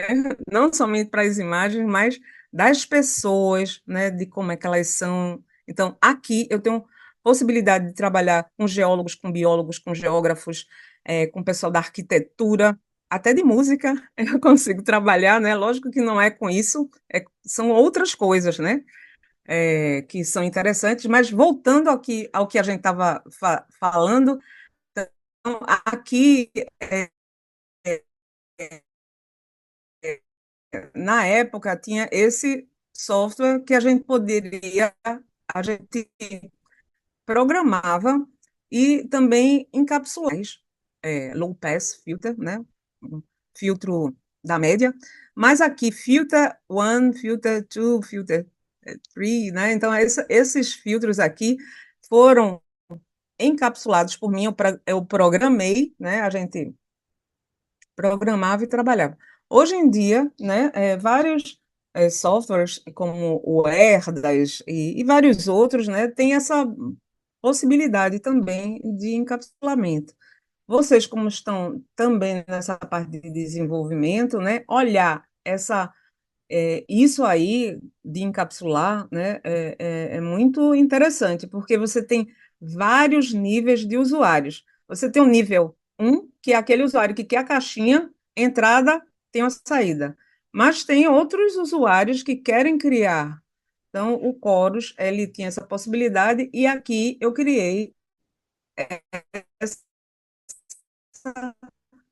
Não somente para as imagens, mas das pessoas, né? De como é que elas são. Então, aqui eu tenho possibilidade de trabalhar com geólogos, com biólogos, com geógrafos, com pessoal da arquitetura, até de música eu consigo trabalhar, né? Lógico que não é com isso, são outras coisas, né? Que são interessantes, mas voltando aqui ao que a gente estava falando, então, aqui, na época, tinha esse software que a gente programava e também encapsulava, low pass filter, né? Um filtro da média, mas aqui filter one, filter two, filter three, né? Então, esses filtros aqui foram encapsulados por mim, eu programei, né? A gente programava e trabalhava. Hoje em dia, né, vários softwares, como o Erdas e vários outros, né, têm essa possibilidade também de encapsulamento. Vocês, como estão também nessa parte de desenvolvimento, né, olhar isso aí de encapsular, né, é muito interessante, porque você tem vários níveis de usuários. Você tem o nível um, que é aquele usuário que quer a caixinha, entrada, tem uma saída. Mas tem outros usuários que querem criar. Então, o Chorus, ele tinha essa possibilidade, e aqui eu criei essa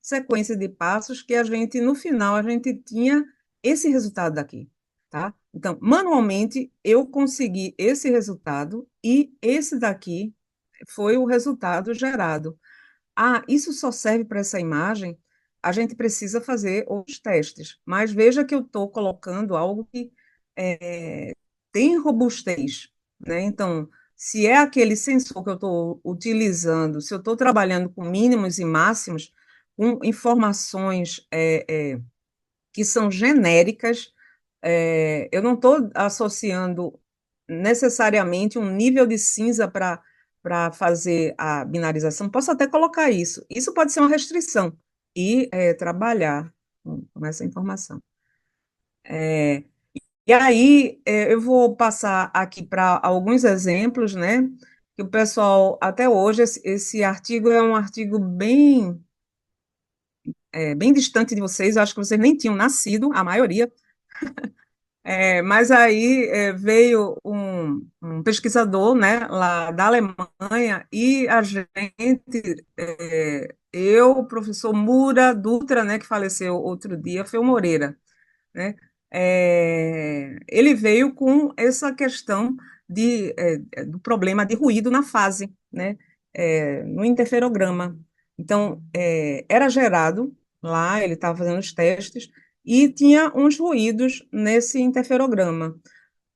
sequência de passos que no final, a gente tinha esse resultado daqui, tá? Então, manualmente, eu consegui esse resultado e esse daqui foi o resultado gerado. Ah, isso só serve para essa imagem? A gente precisa fazer os testes, mas veja que eu estou colocando algo que tem robustez, né? Então, se é aquele sensor que eu estou utilizando, se eu estou trabalhando com mínimos e máximos, com informações que são genéricas, eu não estou associando necessariamente um nível de cinza para fazer a binarização. Posso até colocar isso. Isso pode ser uma restrição e trabalhar com essa informação. E aí, eu vou passar aqui para alguns exemplos, né? Que o pessoal, até hoje, esse artigo é um artigo bem distante de vocês, eu acho que vocês nem tinham nascido, a maioria. Mas aí veio um pesquisador, né, lá da Alemanha, e a gente, o professor Mura Dutra, né, que faleceu outro dia, foi o Moreira, né? Ele veio com essa questão do problema de ruído na fase, né? No interferograma. Então, era gerado lá, ele estava fazendo os testes, e tinha uns ruídos nesse interferograma.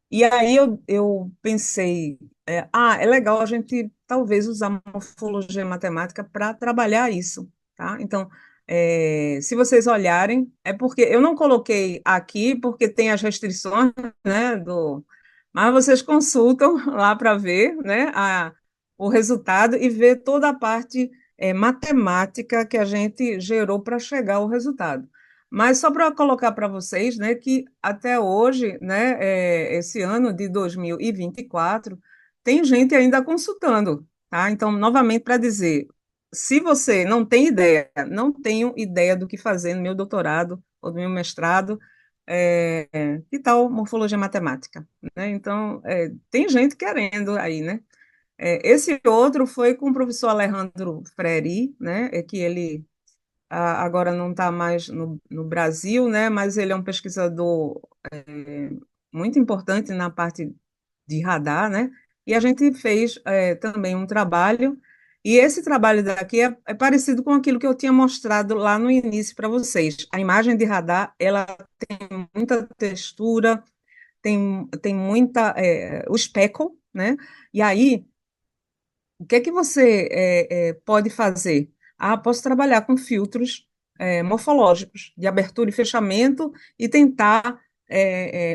E aí eu pensei, é legal a gente talvez usar morfologia matemática para trabalhar isso, tá? Então, se vocês olharem, é porque eu não coloquei aqui porque tem as restrições, né, mas vocês consultam lá para ver, né, o resultado e ver toda a parte matemática que a gente gerou para chegar ao resultado. Mas só para colocar para vocês, né, que até hoje, né, esse ano de 2024, tem gente ainda consultando, tá? Então, novamente, para dizer, se você não tem ideia, não tenho ideia do que fazer no meu doutorado ou no meu mestrado, que tal morfologia matemática, né? Então, tem gente querendo aí, né? Esse outro foi com o professor Alejandro Freri, né, que ele agora não está mais no Brasil, né, mas ele é um pesquisador muito importante na parte de radar, né, e a gente fez também um trabalho, e esse trabalho daqui é parecido com aquilo que eu tinha mostrado lá no início para vocês. A imagem de radar, ela tem muita textura, tem muita, o speckle, né, e aí o que é que você pode fazer? Ah, posso trabalhar com filtros morfológicos de abertura e fechamento e tentar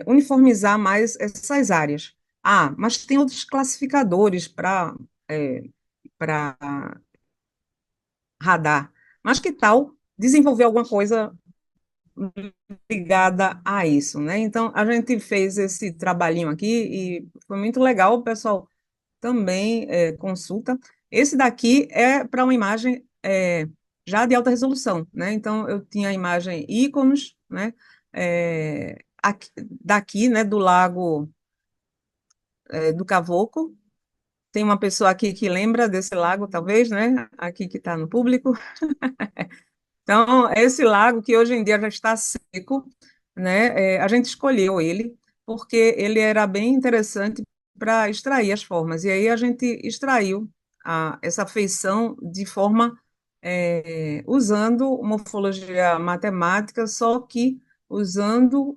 uniformizar mais essas áreas. Ah, mas tem outros classificadores para radar. Mas que tal desenvolver alguma coisa ligada a isso, né? Então, a gente fez esse trabalhinho aqui e foi muito legal, o pessoal também consulta. Esse daqui é para uma imagem já de alta resolução, né? Então, eu tinha a imagem íconos, né? Daqui, né, do lago do Cavoco. Tem uma pessoa aqui que lembra desse lago, talvez, né? Aqui que está no público. Então, esse lago que hoje em dia já está seco, né? A gente escolheu ele porque ele era bem interessante para extrair as formas. E aí a gente extraiu essa feição de forma usando morfologia matemática, só que usando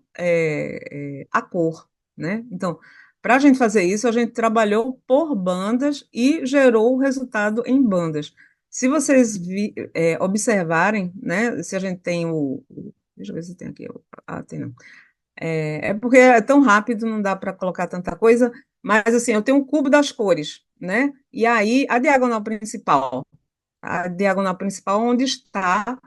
a cor, né? Então, para a gente fazer isso, a gente trabalhou por bandas e gerou o resultado em bandas. Se vocês observarem, né, se a gente tem deixa eu ver se tem aqui. Tem não. É porque é tão rápido, não dá para colocar tanta coisa, mas assim, eu tenho um cubo das cores, né? E aí, a diagonal principal onde está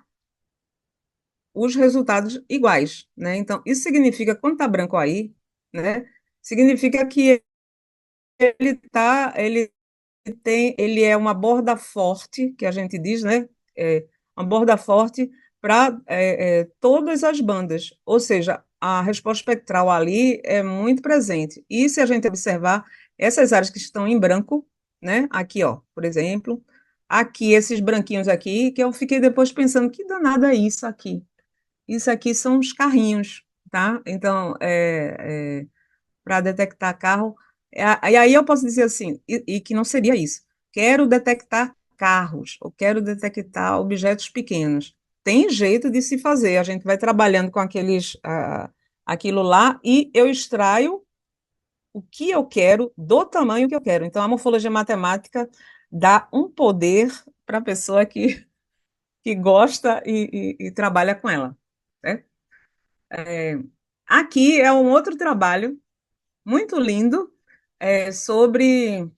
os resultados iguais, né? Então, isso significa, quando está branco aí, né, significa que ele é uma borda forte, que a gente diz, né? Uma borda forte para todas as bandas. Ou seja, a resposta espectral ali é muito presente. E se a gente observar essas áreas que estão em branco, né? Aqui, ó, por exemplo, aqui, esses branquinhos aqui, que eu fiquei depois pensando, que danada é isso aqui? Isso aqui são os carrinhos, tá? Então, para detectar carro. E aí eu posso dizer assim, e que não seria isso. Quero detectar carros, ou quero detectar objetos pequenos. Tem jeito de se fazer. A gente vai trabalhando com aquilo lá e eu extraio o que eu quero do tamanho que eu quero. Então, a morfologia matemática dá um poder para a pessoa que gosta e trabalha com ela, né? É, Aqui é um outro trabalho muito lindo sobre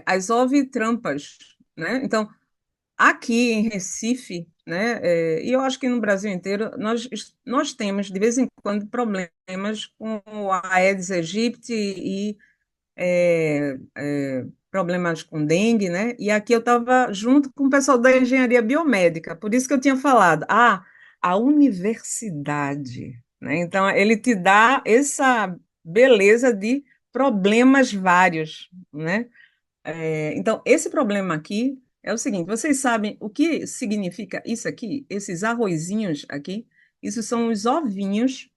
as ovitrampas, né? Então, aqui em Recife, né, e eu acho que no Brasil inteiro, nós temos, de vez em quando, problemas com a Aedes aegypti e problemas com dengue, né? E aqui eu estava junto com o pessoal da engenharia biomédica, por isso que eu tinha falado, a universidade, né? Então, ele te dá essa beleza de problemas vários, né? Então, esse problema aqui é o seguinte: vocês sabem o que significa isso aqui? Esses arrozinhos aqui? Isso são os ovinhos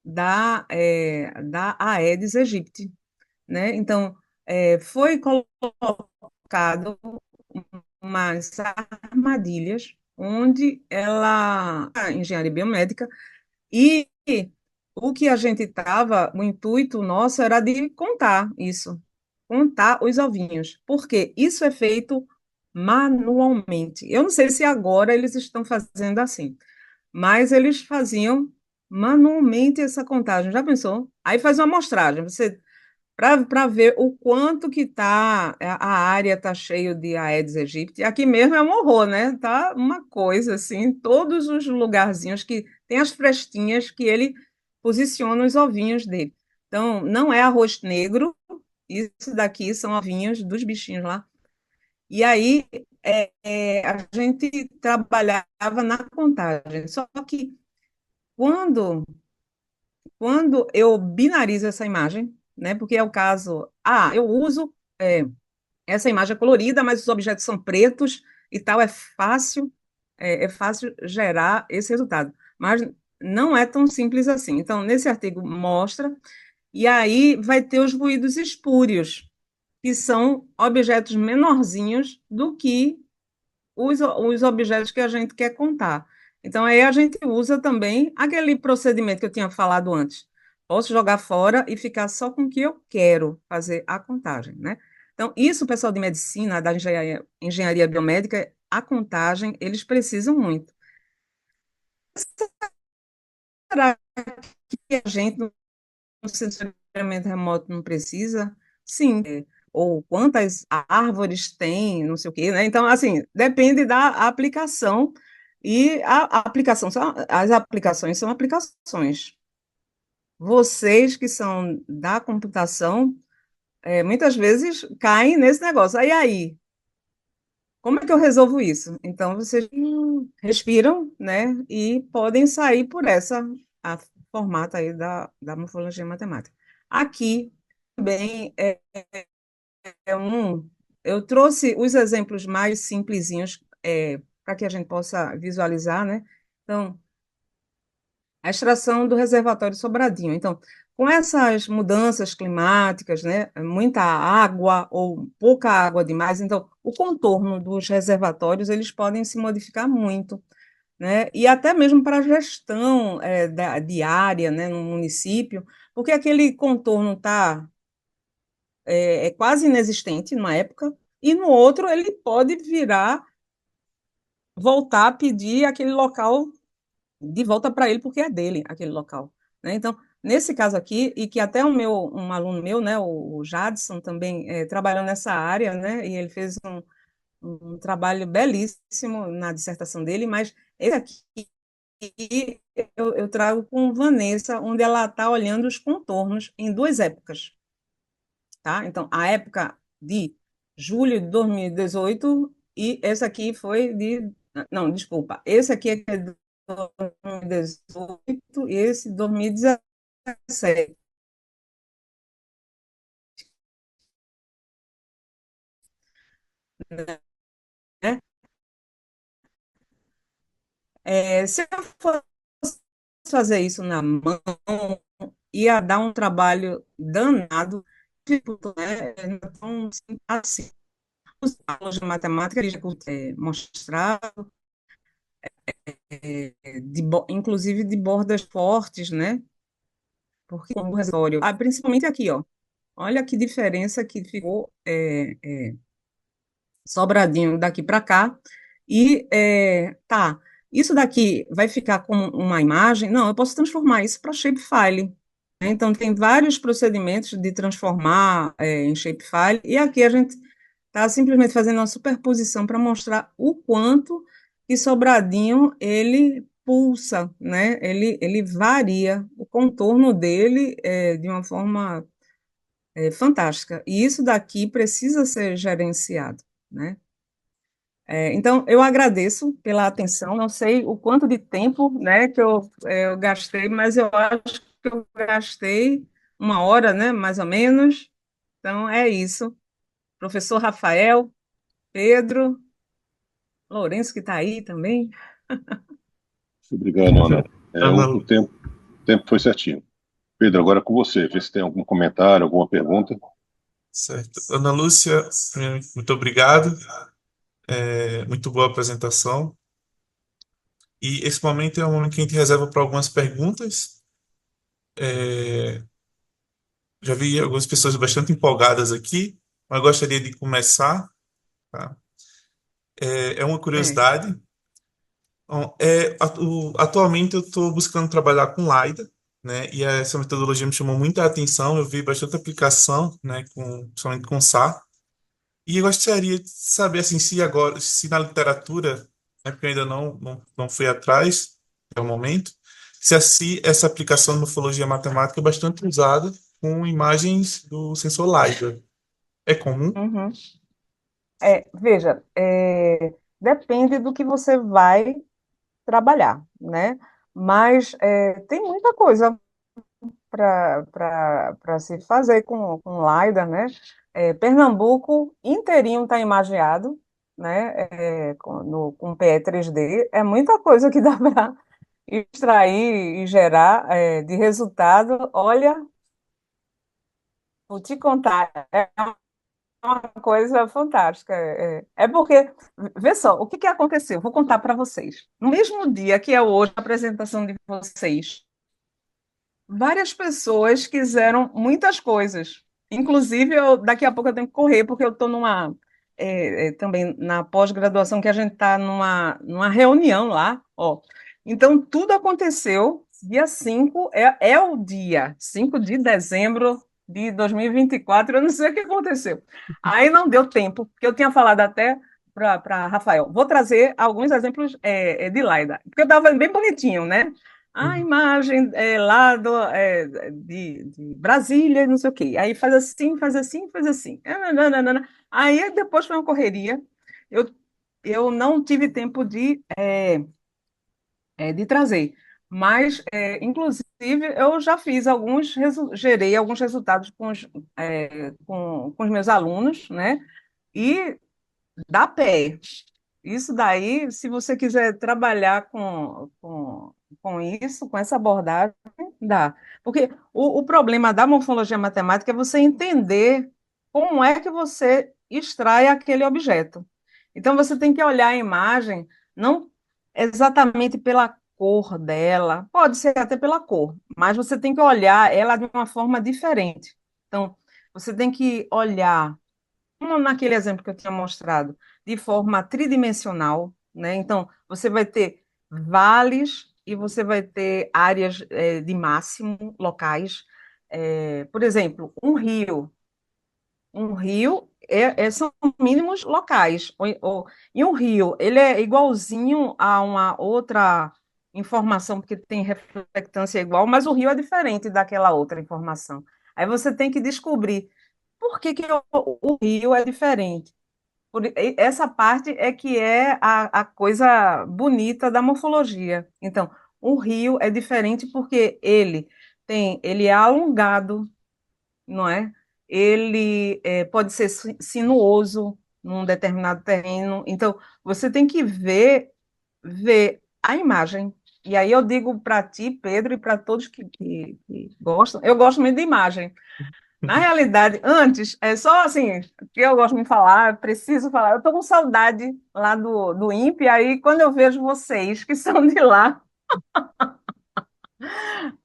da Aedes aegypti, né? Então, foi colocado umas armadilhas onde a engenharia biomédica, e o que a gente estava, o intuito nosso era de contar isso, contar os ovinhos, porque isso é feito manualmente. Eu não sei se agora eles estão fazendo assim, mas eles faziam manualmente essa contagem. Já pensou? Aí faz uma amostragem, você para ver o quanto que tá a área tá cheio de Aedes aegypti. Aqui mesmo é um horror, né? Tá uma coisa assim, todos os lugarzinhos que tem as frestinhas que ele posiciona os ovinhos dele. Então, não é arroz negro, isso daqui são ovinhos dos bichinhos lá. E aí a gente trabalhava na contagem. Só que quando eu binarizo essa imagem, né? Porque é o caso, eu uso essa imagem é colorida, mas os objetos são pretos e tal, é fácil gerar esse resultado. Mas não é tão simples assim. Então, nesse artigo mostra, e aí vai ter os ruídos espúrios, que são objetos menorzinhos do que os objetos que a gente quer contar. Então, aí a gente usa também aquele procedimento que eu tinha falado antes. Posso jogar fora e ficar só com o que eu quero fazer a contagem, né? Então, isso o pessoal de medicina, da engenharia biomédica, a contagem, eles precisam muito. Será que a gente, no sensoriamento remoto, não precisa? Sim, ou quantas árvores tem, não sei o quê, né? Então, assim, depende da aplicação, e a aplicação, as aplicações são aplicações. Vocês que são da computação, muitas vezes caem nesse negócio. Aí, como é que eu resolvo isso? Então, vocês respiram, né, e podem sair por essa a formata aí da morfologia matemática. Aqui também é um, eu trouxe os exemplos mais simplesinhos para que a gente possa visualizar, né? Então, a extração do reservatório Sobradinho. Então, com essas mudanças climáticas, né, muita água ou pouca água demais, então o contorno dos reservatórios eles podem se modificar muito, né, e até mesmo para a gestão diária, né, no município, porque aquele contorno é quase inexistente numa época, e no outro ele pode voltar a pedir aquele local de volta para ele, porque é dele aquele local, né? Então, nesse caso aqui, e que até um aluno meu, né, o Jadson, também trabalhou nessa área, né, e ele fez um trabalho belíssimo na dissertação dele, mas esse aqui eu trago com Vanessa, onde ela está olhando os contornos em duas épocas, tá? Então, a época de julho de 2018 e esse aqui foi de... Não, desculpa. Esse aqui é de 2018 e esse 2017, né? Se eu fosse fazer isso na mão, ia dar um trabalho danado, tipo, né? Então, assim, os alunos de matemática, eles mostraram, inclusive de bordas fortes, né? Porque o reservatório, principalmente aqui, ó. Olha que diferença que ficou Sobradinho daqui para cá. E tá, isso daqui vai ficar como uma imagem? Não, eu posso transformar isso para shapefile, né? Então, tem vários procedimentos de transformar em shapefile, e aqui a gente está simplesmente fazendo uma superposição para mostrar o quanto que Sobradinho ele pulsa, né? Ele varia o contorno dele de uma forma fantástica. E isso daqui precisa ser gerenciado, né? Então, eu agradeço pela atenção. Não sei o quanto de tempo, né, que eu gastei, mas eu acho que eu gastei uma hora, né, mais ou menos. Então, é isso. Professor Rafael, Pedro, Lourenço, que está aí também. Obrigado, Ana. Ana, O tempo foi certinho. Pedro, agora é com você. Vê se tem algum comentário, alguma pergunta. certo. Ana Lúcia, muito obrigado. Muito boa apresentação. E esse momento é um momento que a gente reserva para algumas perguntas. É, já vi algumas pessoas bastante empolgadas aqui, mas gostaria de começar, tá? É uma É. curiosidade. Bom, atualmente eu estou buscando trabalhar com LiDAR, né? E essa metodologia me chamou muita atenção. Eu vi bastante aplicação, né? Principalmente com SAR. E eu gostaria de saber assim, se agora, se na literatura, né, porque eu ainda não fui atrás até o momento, se assim, essa aplicação de morfologia matemática é bastante usada com imagens do sensor LiDAR. É comum? Uhum. Veja, depende do que você vai trabalhar, né? Mas tem muita coisa para se fazer com LiDAR, né? Pernambuco inteirinho está imageado, né? Com PE 3D, é muita coisa que dá para extrair e gerar de resultado. Olha, vou te contar, é uma coisa fantástica. Porque, vê só, o que que aconteceu? Vou contar para vocês. No mesmo dia que é hoje a apresentação de vocês, várias pessoas quiseram muitas coisas. Inclusive, daqui a pouco eu tenho que correr, porque eu estou também na pós-graduação, que a gente está numa reunião lá, ó. Então, tudo aconteceu. Dia 5 é o dia, 5 de dezembro. de 2024, eu não sei o que aconteceu. Aí não deu tempo, porque eu tinha falado até para Rafael. Vou trazer alguns exemplos de Laida, porque eu estava bem bonitinho, né? A Uhum. imagem lá de Brasília, não sei o quê. Aí faz assim, faz assim, faz assim. Nananana. Aí depois foi uma correria. Eu, eu não tive tempo de trazer. Mas, inclusive, eu já fiz gerei alguns resultados com os meus alunos, né? E dá pé. Isso daí, se você quiser trabalhar com isso, com essa abordagem, dá. Porque o problema da morfologia matemática é você entender como é que você extrai aquele objeto. Então, você tem que olhar a imagem, não exatamente pela cor dela, pode ser até pela cor, mas você tem que olhar ela de uma forma diferente. Então, você tem que olhar como naquele exemplo que eu tinha mostrado, de forma tridimensional, né? Então, você vai ter vales e você vai ter áreas de máximo locais. Por exemplo, um rio são mínimos locais. E um rio, ele é igualzinho a uma outra informação, porque tem reflectância igual, mas o rio é diferente daquela outra informação. Aí você tem que descobrir por que o rio é diferente. Essa parte é que é a coisa bonita da morfologia. Então, o rio é diferente porque ele é alongado, não é? Ele pode ser sinuoso num determinado terreno. Então, você tem que ver a imagem. E aí eu digo para ti, Pedro, e para todos que gostam, eu gosto muito de imagem. Na realidade, antes, é só assim, que eu gosto de falar, preciso falar. Eu estou com saudade lá do INPE, aí quando eu vejo vocês que são de lá,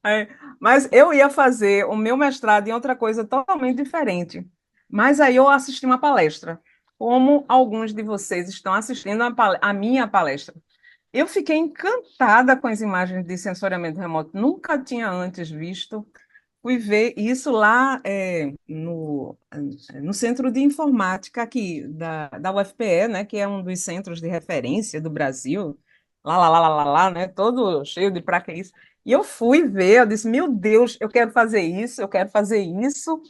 é, mas eu ia fazer o meu mestrado em outra coisa totalmente diferente. Mas aí eu assisti uma palestra, como alguns de vocês estão assistindo a minha palestra. Eu fiquei encantada com as imagens de sensoriamento remoto, nunca tinha antes visto. Fui ver isso lá no Centro de Informática aqui da UFPE, né, que é um dos centros de referência do Brasil, lá, né, todo cheio de pra que isso. E eu fui ver, eu disse, meu Deus, eu quero fazer isso, eu quero fazer isso.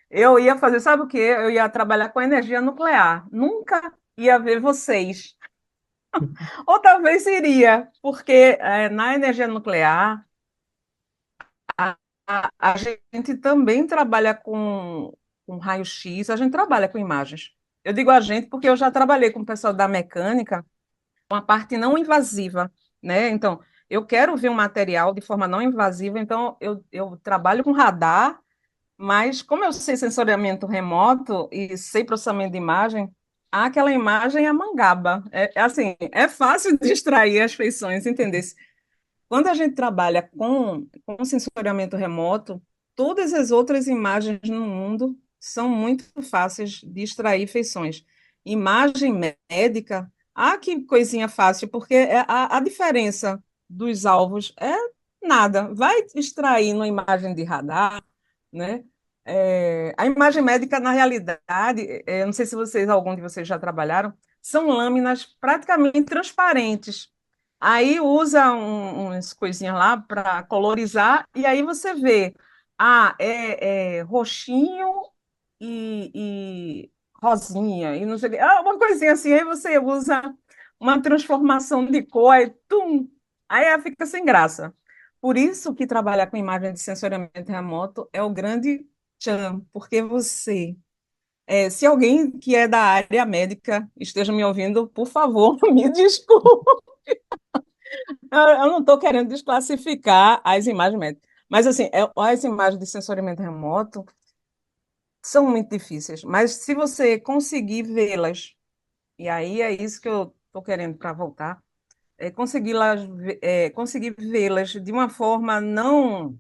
Eu ia fazer, sabe o quê? Eu ia trabalhar com energia nuclear. Nunca ia ver vocês. Ou talvez iria, porque na energia nuclear a gente também trabalha com raio-x, a gente trabalha com imagens. Eu digo a gente porque eu já trabalhei com o pessoal da mecânica, com a parte não invasiva, né? Então, eu quero ver um material de forma não invasiva, então eu trabalho com radar, mas como eu sei sensoriamento remoto e sei processamento de imagem, aquela imagem é mangaba. É assim, é fácil de extrair as feições, entender? Quando a gente trabalha com sensoriamento remoto, todas as outras imagens no mundo são muito fáceis de extrair feições. Imagem médica, que coisinha fácil, porque a diferença dos alvos é nada. Vai extrair uma imagem de radar, né? A imagem médica, na realidade, não sei se algum de vocês já trabalharam, são lâminas praticamente transparentes. Aí usa umas coisinhas lá para colorizar, e aí você vê, é roxinho e rosinha, e não sei o quê. Uma coisinha assim, aí você usa uma transformação de cor, aí, tum, aí ela fica sem graça. Por isso que trabalhar com imagem de sensoriamento remoto é o grande tchan, porque se alguém que é da área médica esteja me ouvindo, por favor, me desculpe. Eu não estou querendo desclassificar as imagens médicas, mas assim, as imagens de sensoriamento remoto são muito difíceis, mas se você conseguir vê-las, e aí é isso que eu estou querendo para voltar, conseguir vê-las de uma forma não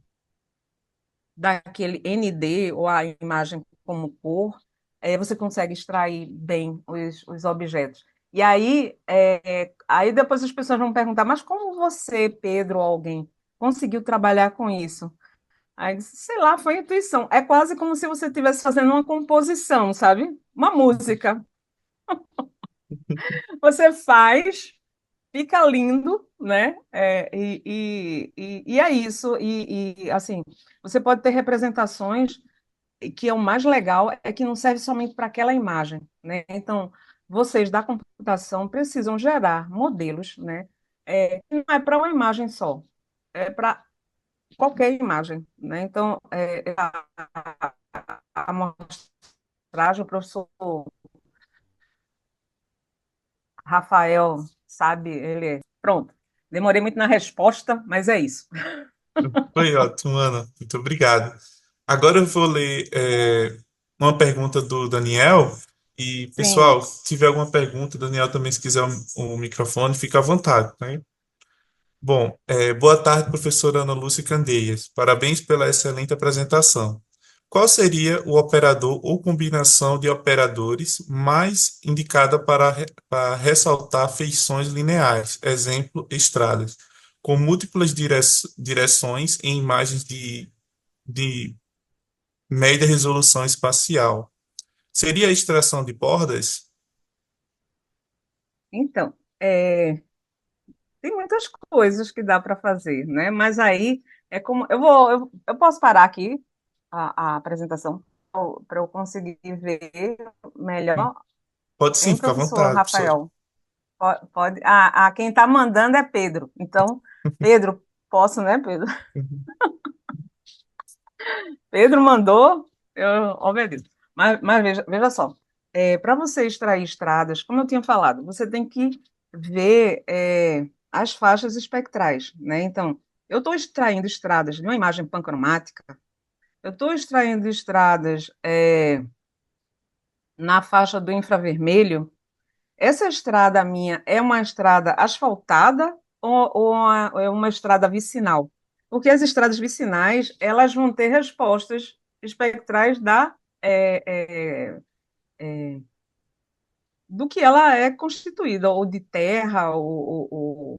daquele ND ou a imagem como cor, você consegue extrair bem os objetos. E aí depois as pessoas vão perguntar, mas como você, Pedro, ou alguém, conseguiu trabalhar com isso? Aí, sei lá, foi intuição. É quase como se você estivesse fazendo uma composição, sabe? Uma música. Você faz, fica lindo, né? E é isso. Assim, você pode ter representações que é o mais legal é que não serve somente para aquela imagem, né? Então, vocês da computação precisam gerar modelos, né? Não é para uma imagem só, é para qualquer imagem, né? Então, a amostragem, o professor Rafael, sabe, pronto. Demorei muito na resposta, mas é isso. Foi ótimo, Ana. Muito obrigado. Agora eu vou ler uma pergunta do Daniel. E, Sim, pessoal, se tiver alguma pergunta, Daniel também, se quiser o microfone, fica à vontade, né? Bom, boa tarde, professora Ana Lúcia Candeias. Parabéns pela excelente apresentação. Qual seria o operador ou combinação de operadores mais indicada para ressaltar feições lineares? Exemplo, estradas, com múltiplas direções em imagens de média resolução espacial. Seria a extração de bordas? então, tem muitas coisas que dá para fazer, né? Mas aí é como eu posso parar aqui a apresentação para eu conseguir ver melhor, Pode sim, hein, fica à professor vontade, professor. Rafael? Pode, quem está mandando é Pedro. Então, Pedro, posso, né, Pedro? Pedro mandou, eu obedeço. Mas veja só, para você extrair estradas, como eu tinha falado, você tem que ver as faixas espectrais, né? Então, eu estou extraindo estradas de uma imagem pancromática, eu estou extraindo estradas na faixa do infravermelho. Essa estrada minha é uma estrada asfaltada ou é uma estrada vicinal? Porque as estradas vicinais, elas vão ter respostas espectrais é, é, do que ela é constituída, ou de terra, eu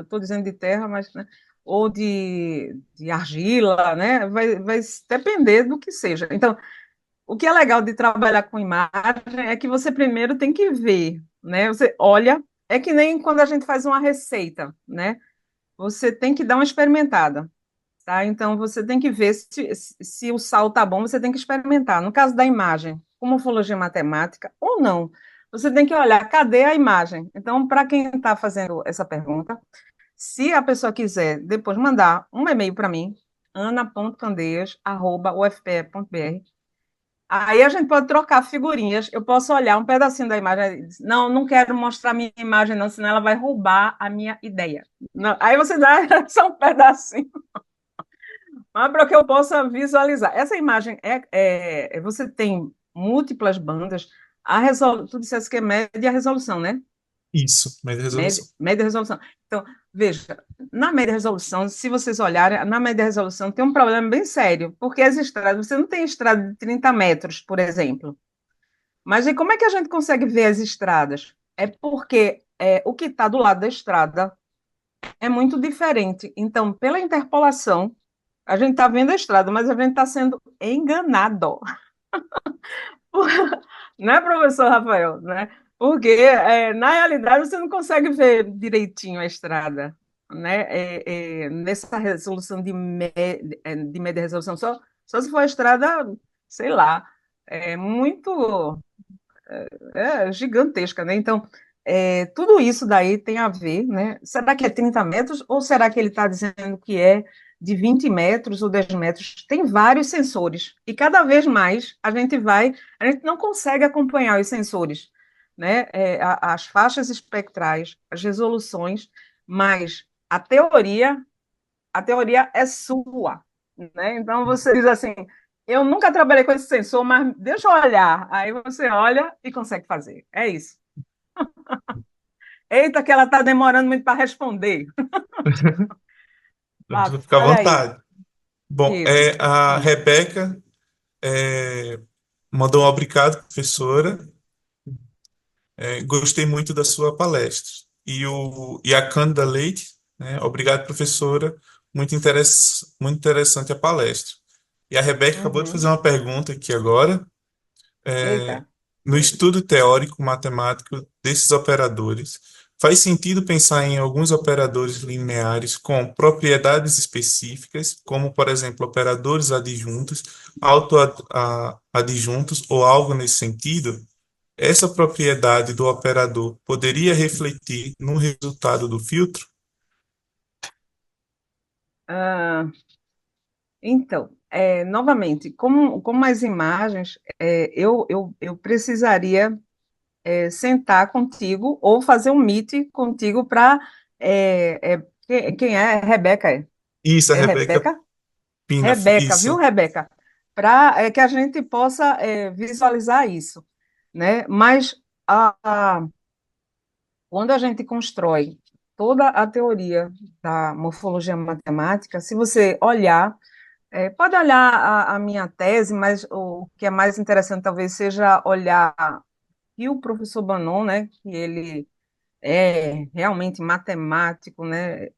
estou dizendo de terra, mas, né, ou de argila, né? Vai depender do que seja. Então, o que é legal de trabalhar com imagem é que você primeiro tem que ver, né? Você olha, é que nem quando a gente faz uma receita, né? Você tem que dar uma experimentada, tá? Então você tem que ver se o sal tá bom, você tem que experimentar. No caso da imagem, com morfologia matemática ou não, você tem que olhar, cadê a imagem? Então, para quem está fazendo essa pergunta, se a pessoa quiser depois mandar um e-mail para mim, ana.candeias@ufpe.br. Aí a gente pode trocar figurinhas. Eu posso olhar um pedacinho da imagem e dizer, não, não quero mostrar minha imagem, não, senão ela vai roubar a minha ideia. Não. Aí você dá só um pedacinho, mas para que eu possa visualizar. Essa imagem você tem múltiplas bandas. Tu disseste que é média resolução, né? Isso, média resolução. Média resolução. Então, veja, na média resolução, se vocês olharem, na média resolução tem um problema bem sério, porque as estradas, você não tem estrada de 30 metros, por exemplo. Mas e como é que a gente consegue ver as estradas? É porque o que está do lado da estrada é muito diferente. Então, pela interpolação, a gente está vendo a estrada, mas a gente está sendo enganado. Não é, professor Rafael? Né? Porque, na realidade, você não consegue ver direitinho a estrada. Né? Nessa resolução de média resolução, só se for a estrada, sei lá, muito gigantesca, né? Então, tudo isso daí tem a ver, né? Será que é 30 metros ou será que ele está dizendo que é de 20 metros ou 10 metros? Tem vários sensores e cada vez mais a gente não consegue acompanhar os sensores, né? As faixas espectrais, as resoluções, mas a teoria é sua, né? Então você diz assim, eu nunca trabalhei com esse sensor, mas deixa eu olhar. Aí você olha e consegue fazer. É isso. Eita, que ela está demorando muito para responder. Vá, Fica à olha aí. vontade. Bom, Isso. a Sim. Rebeca mandou um obrigado, professora. Gostei muito da sua palestra. E a Cândida Leite, né? Obrigado, professora. Muito interessante a palestra. E a Rebeca acabou de fazer Uhum. uma pergunta aqui agora. É, Eita. no estudo teórico matemático desses operadores, faz sentido pensar em alguns operadores lineares com propriedades específicas, como, por exemplo, operadores adjuntos, autoadjuntos ou algo nesse sentido? Essa propriedade do operador poderia refletir no resultado do filtro? Ah, então, novamente, como as imagens, eu precisaria sentar contigo ou fazer um meet contigo para. Quem é? Rebeca, é? Isso, a É Rebeca Rebeca? Pina, Rebeca, viu, isso. Rebeca? Para que a gente possa visualizar isso, né? Mas a, quando a gente constrói toda a teoria da morfologia matemática, se você olhar, pode olhar a minha tese, mas o que é mais interessante talvez seja olhar e o professor Banon, né, que ele é realmente matemático, né,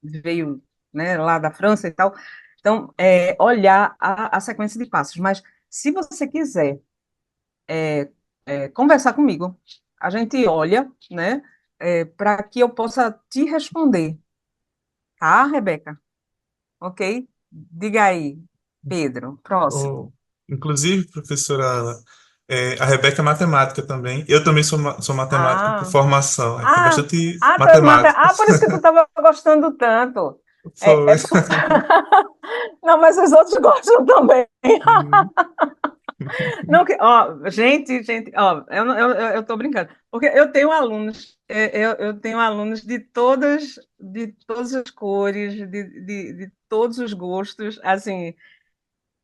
veio, né, lá da França e tal. Então, olhar a sequência de passos. Mas se você quiser conversar comigo, a gente olha, né, para que eu possa te responder, tá, Rebeca? Ok? Diga aí, Pedro, próximo. Oh, inclusive, professora Ana, a Rebeca é matemática também. Eu também sou matemático por Ah, formação. Tem ah, bastante tu és matemáticos. por isso que tu estava gostando tanto. É, Foi. é por... Não, mas os outros gostam também. Uhum. Não, gente, ó, eu tô brincando, porque eu tenho alunos, eu tenho alunos de todas as cores, de todos os gostos, assim,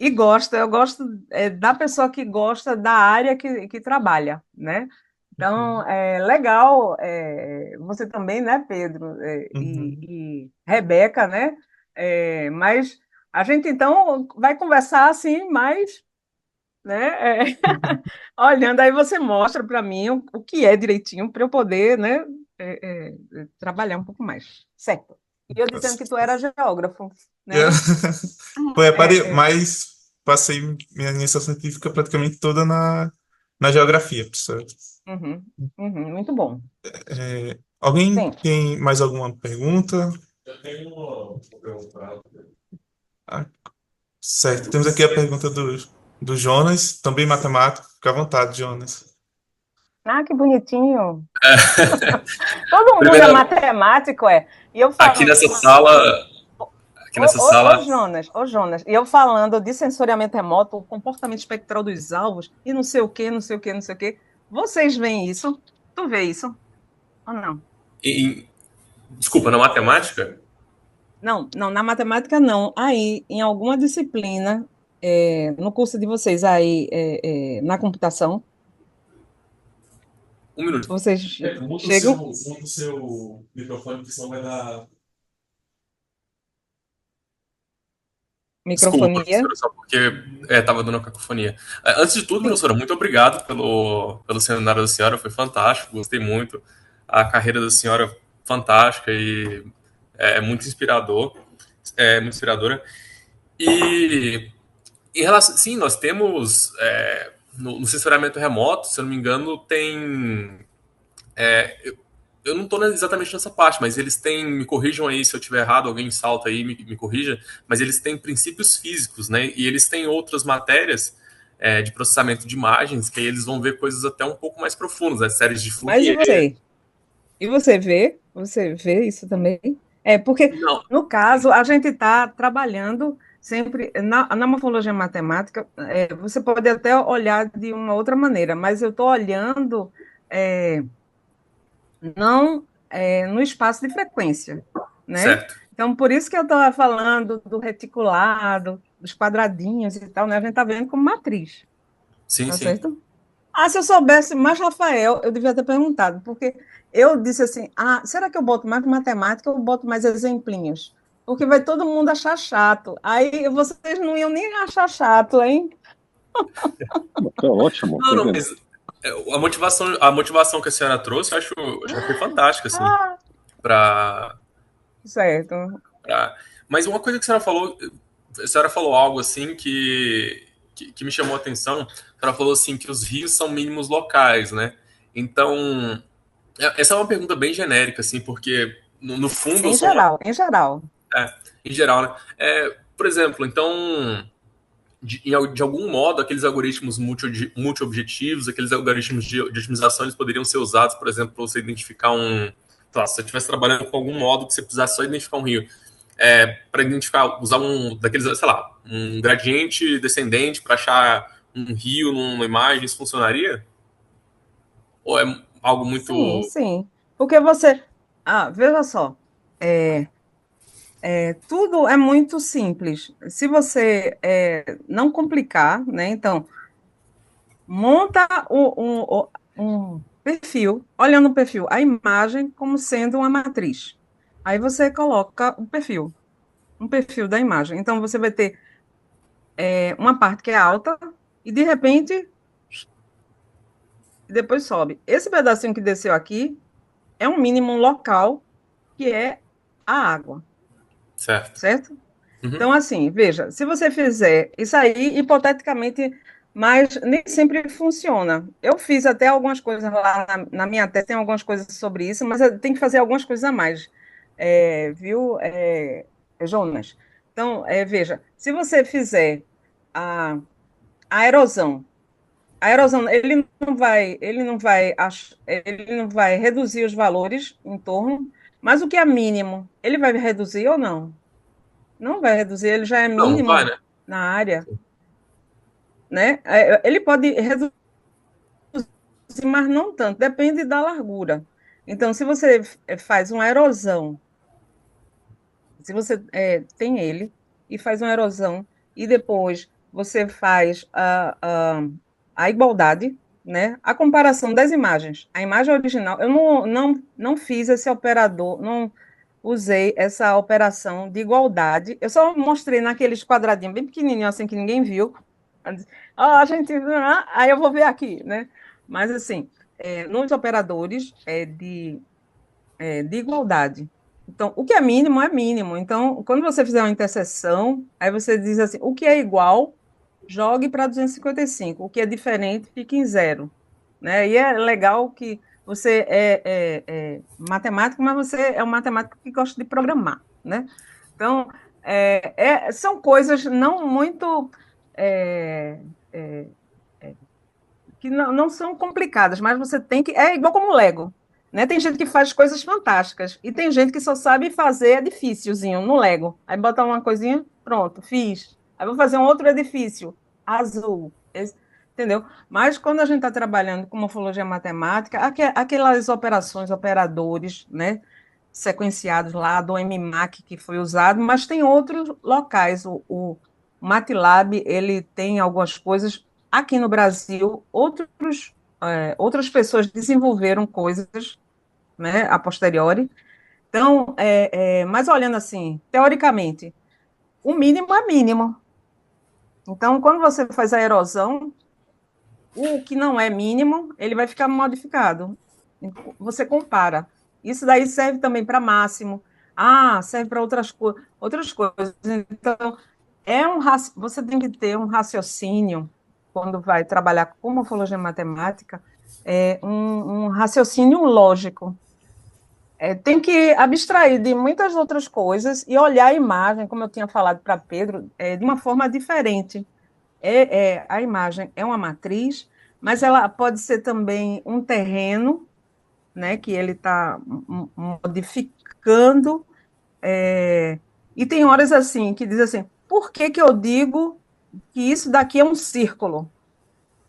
e eu gosto da pessoa que gosta da área que trabalha, né? Então, é legal, você também, né, Pedro, Uhum. e Rebeca, né? Mas a gente, então, vai conversar, assim, mais, né? Olhando, aí você mostra para mim o que é direitinho para eu poder, né, trabalhar um pouco mais. Certo. E eu dizendo que tu era geógrafo, Eu- né? Foi, É, é, mas passei minha iniciação científica praticamente toda na geografia, professor. uhum, uhum, muito bom. Alguém Sim. tem mais alguma pergunta? Ah, certo, temos aqui a pergunta do Jonas, também matemático. Fica à vontade, Jonas. Ah, que bonitinho. Todo mundo é Primeira, matemático, é. E eu aqui falo, nessa sala, aqui nessa sala, Ô Jonas, e eu falando de sensoriamento remoto, o comportamento espectral dos alvos, e não sei o quê, não sei o quê, não sei o quê. Vocês veem isso? Tu vê isso? Ou não? desculpa, na matemática, Não, não, na matemática não. Aí, em alguma disciplina, no curso de vocês aí, na computação, um minuto. vocês chegam, Muda o seu microfone, porque senão vai dar. Desculpa, microfonia? professora, só porque estava dando uma cacofonia. Antes de tudo, Sim. professora, muito obrigado pelo seminário da senhora, foi fantástico, gostei muito. A carreira da senhora fantástica e muito inspirador, muito inspiradora. E em relação, sim, nós temos no sensoriamento remoto, se eu não me engano, tem eu não estou exatamente nessa parte, mas eles têm, me corrijam aí se eu estiver errado, alguém salta aí, me corrija, mas eles têm princípios físicos, né? E eles têm outras matérias de processamento de imagens, que aí eles vão ver coisas até um pouco mais profundas, as séries de Mas e Fourier. você? E você vê? Você vê isso também? É, porque, Não, no caso, a gente está trabalhando sempre na morfologia matemática, você pode até olhar de uma outra maneira, mas eu estou olhando é, não no espaço de frequência, né? certo. Então, por isso que eu estava falando do reticulado, dos quadradinhos e tal, né? A gente está vendo como matriz, Sim, tá sim. certo? Ah, se eu soubesse mais Rafael, eu devia ter perguntado, porque eu disse assim: será que eu boto mais matemática ou eu boto mais exemplinhos? Porque vai todo mundo achar chato. Aí vocês não iam nem achar chato, hein? Tá ótimo, Não, tá não, vendo? mas a motivação que a senhora trouxe, eu acho que foi fantástica, assim, Ah, para certo. Mas uma coisa que a senhora falou algo assim que me chamou a atenção. A senhora falou assim que os rios são mínimos locais, né? Então, essa é uma pergunta bem genérica, assim, porque no fundo eu Em sou uma. geral, em geral. Em geral, né? Por exemplo, então, de algum modo, aqueles algoritmos multi-objetivos, aqueles algoritmos de otimização, eles poderiam ser usados, por exemplo, para você identificar um. Tá, se você estivesse trabalhando com algum modo que você precisasse só identificar um rio, para identificar, usar um daqueles, sei lá, um gradiente descendente para achar um rio numa imagem, isso funcionaria? Ou é algo Sim, muito. sim. Porque você. Ah, veja só. É, tudo é muito simples. Se você não complicar, né? Então, monta um perfil, olhando o perfil, a imagem como sendo uma matriz. Aí você coloca um perfil da imagem. Então, você vai ter uma parte que é alta e, de repente, depois sobe. Esse pedacinho que desceu aqui é um mínimo local, que é a água, Certo. certo? Uhum. Então, assim, veja, se você fizer isso aí, hipoteticamente, mas nem sempre funciona. Eu fiz até algumas coisas lá na minha tese, tem algumas coisas sobre isso, mas eu tenho que fazer algumas coisas a mais, viu, Jonas? Então, veja, se você fizer a, a erosão, ele não vai reduzir os valores em torno, mas o que é mínimo, ele vai reduzir ou não? Não vai reduzir, ele já é Não, vai, mínimo né? na área, né? Ele pode reduzir, mas não tanto, depende da largura. Então, se você faz uma erosão, se você tem ele e faz uma erosão, e depois você faz a igualdade, né? A comparação das imagens. A imagem original, eu não fiz esse operador, não usei essa operação de igualdade. Eu só mostrei naqueles quadradinhos bem pequenininhos, assim, que ninguém viu. A gente. Aí eu vou ver aqui, né? Mas, assim, nos operadores de igualdade. Então, o que é mínimo é mínimo. Então, quando você fizer uma interseção, aí você diz assim: o que é igual, jogue para 255. O que é diferente, fique em zero. Né? E é legal que você é matemático, mas você é um matemático que gosta de programar, né? Então, são coisas não muito é, é, que não são complicadas, mas você tem que. É igual como Lego. Né? Tem gente que faz coisas fantásticas e tem gente que só sabe fazer edifíciozinho no Lego. Aí bota uma coisinha, pronto, fiz. Aí vou fazer um outro edifício azul. Entendeu? Mas quando a gente está trabalhando com morfologia matemática, aquelas operações, operadores, né, sequenciados lá do MMAC que foi usado, mas tem outros locais. O MATLAB, ele tem algumas coisas. Aqui no Brasil, outras pessoas desenvolveram coisas, né, a posteriori. Então, mas olhando assim, teoricamente, o mínimo é mínimo. Então, quando você faz a erosão, o que não é mínimo, ele vai ficar modificado. Você compara. Isso daí serve também para máximo. Serve para outras coisas. Então, você tem que ter um raciocínio, quando vai trabalhar com morfologia matemática, um raciocínio lógico. Tem que abstrair de muitas outras coisas e olhar a imagem, como eu tinha falado para Pedro, de uma forma diferente. A imagem é uma matriz, mas ela pode ser também um terreno, né, que ele está modificando, e tem horas assim que diz assim, por que que eu digo que isso daqui é um círculo?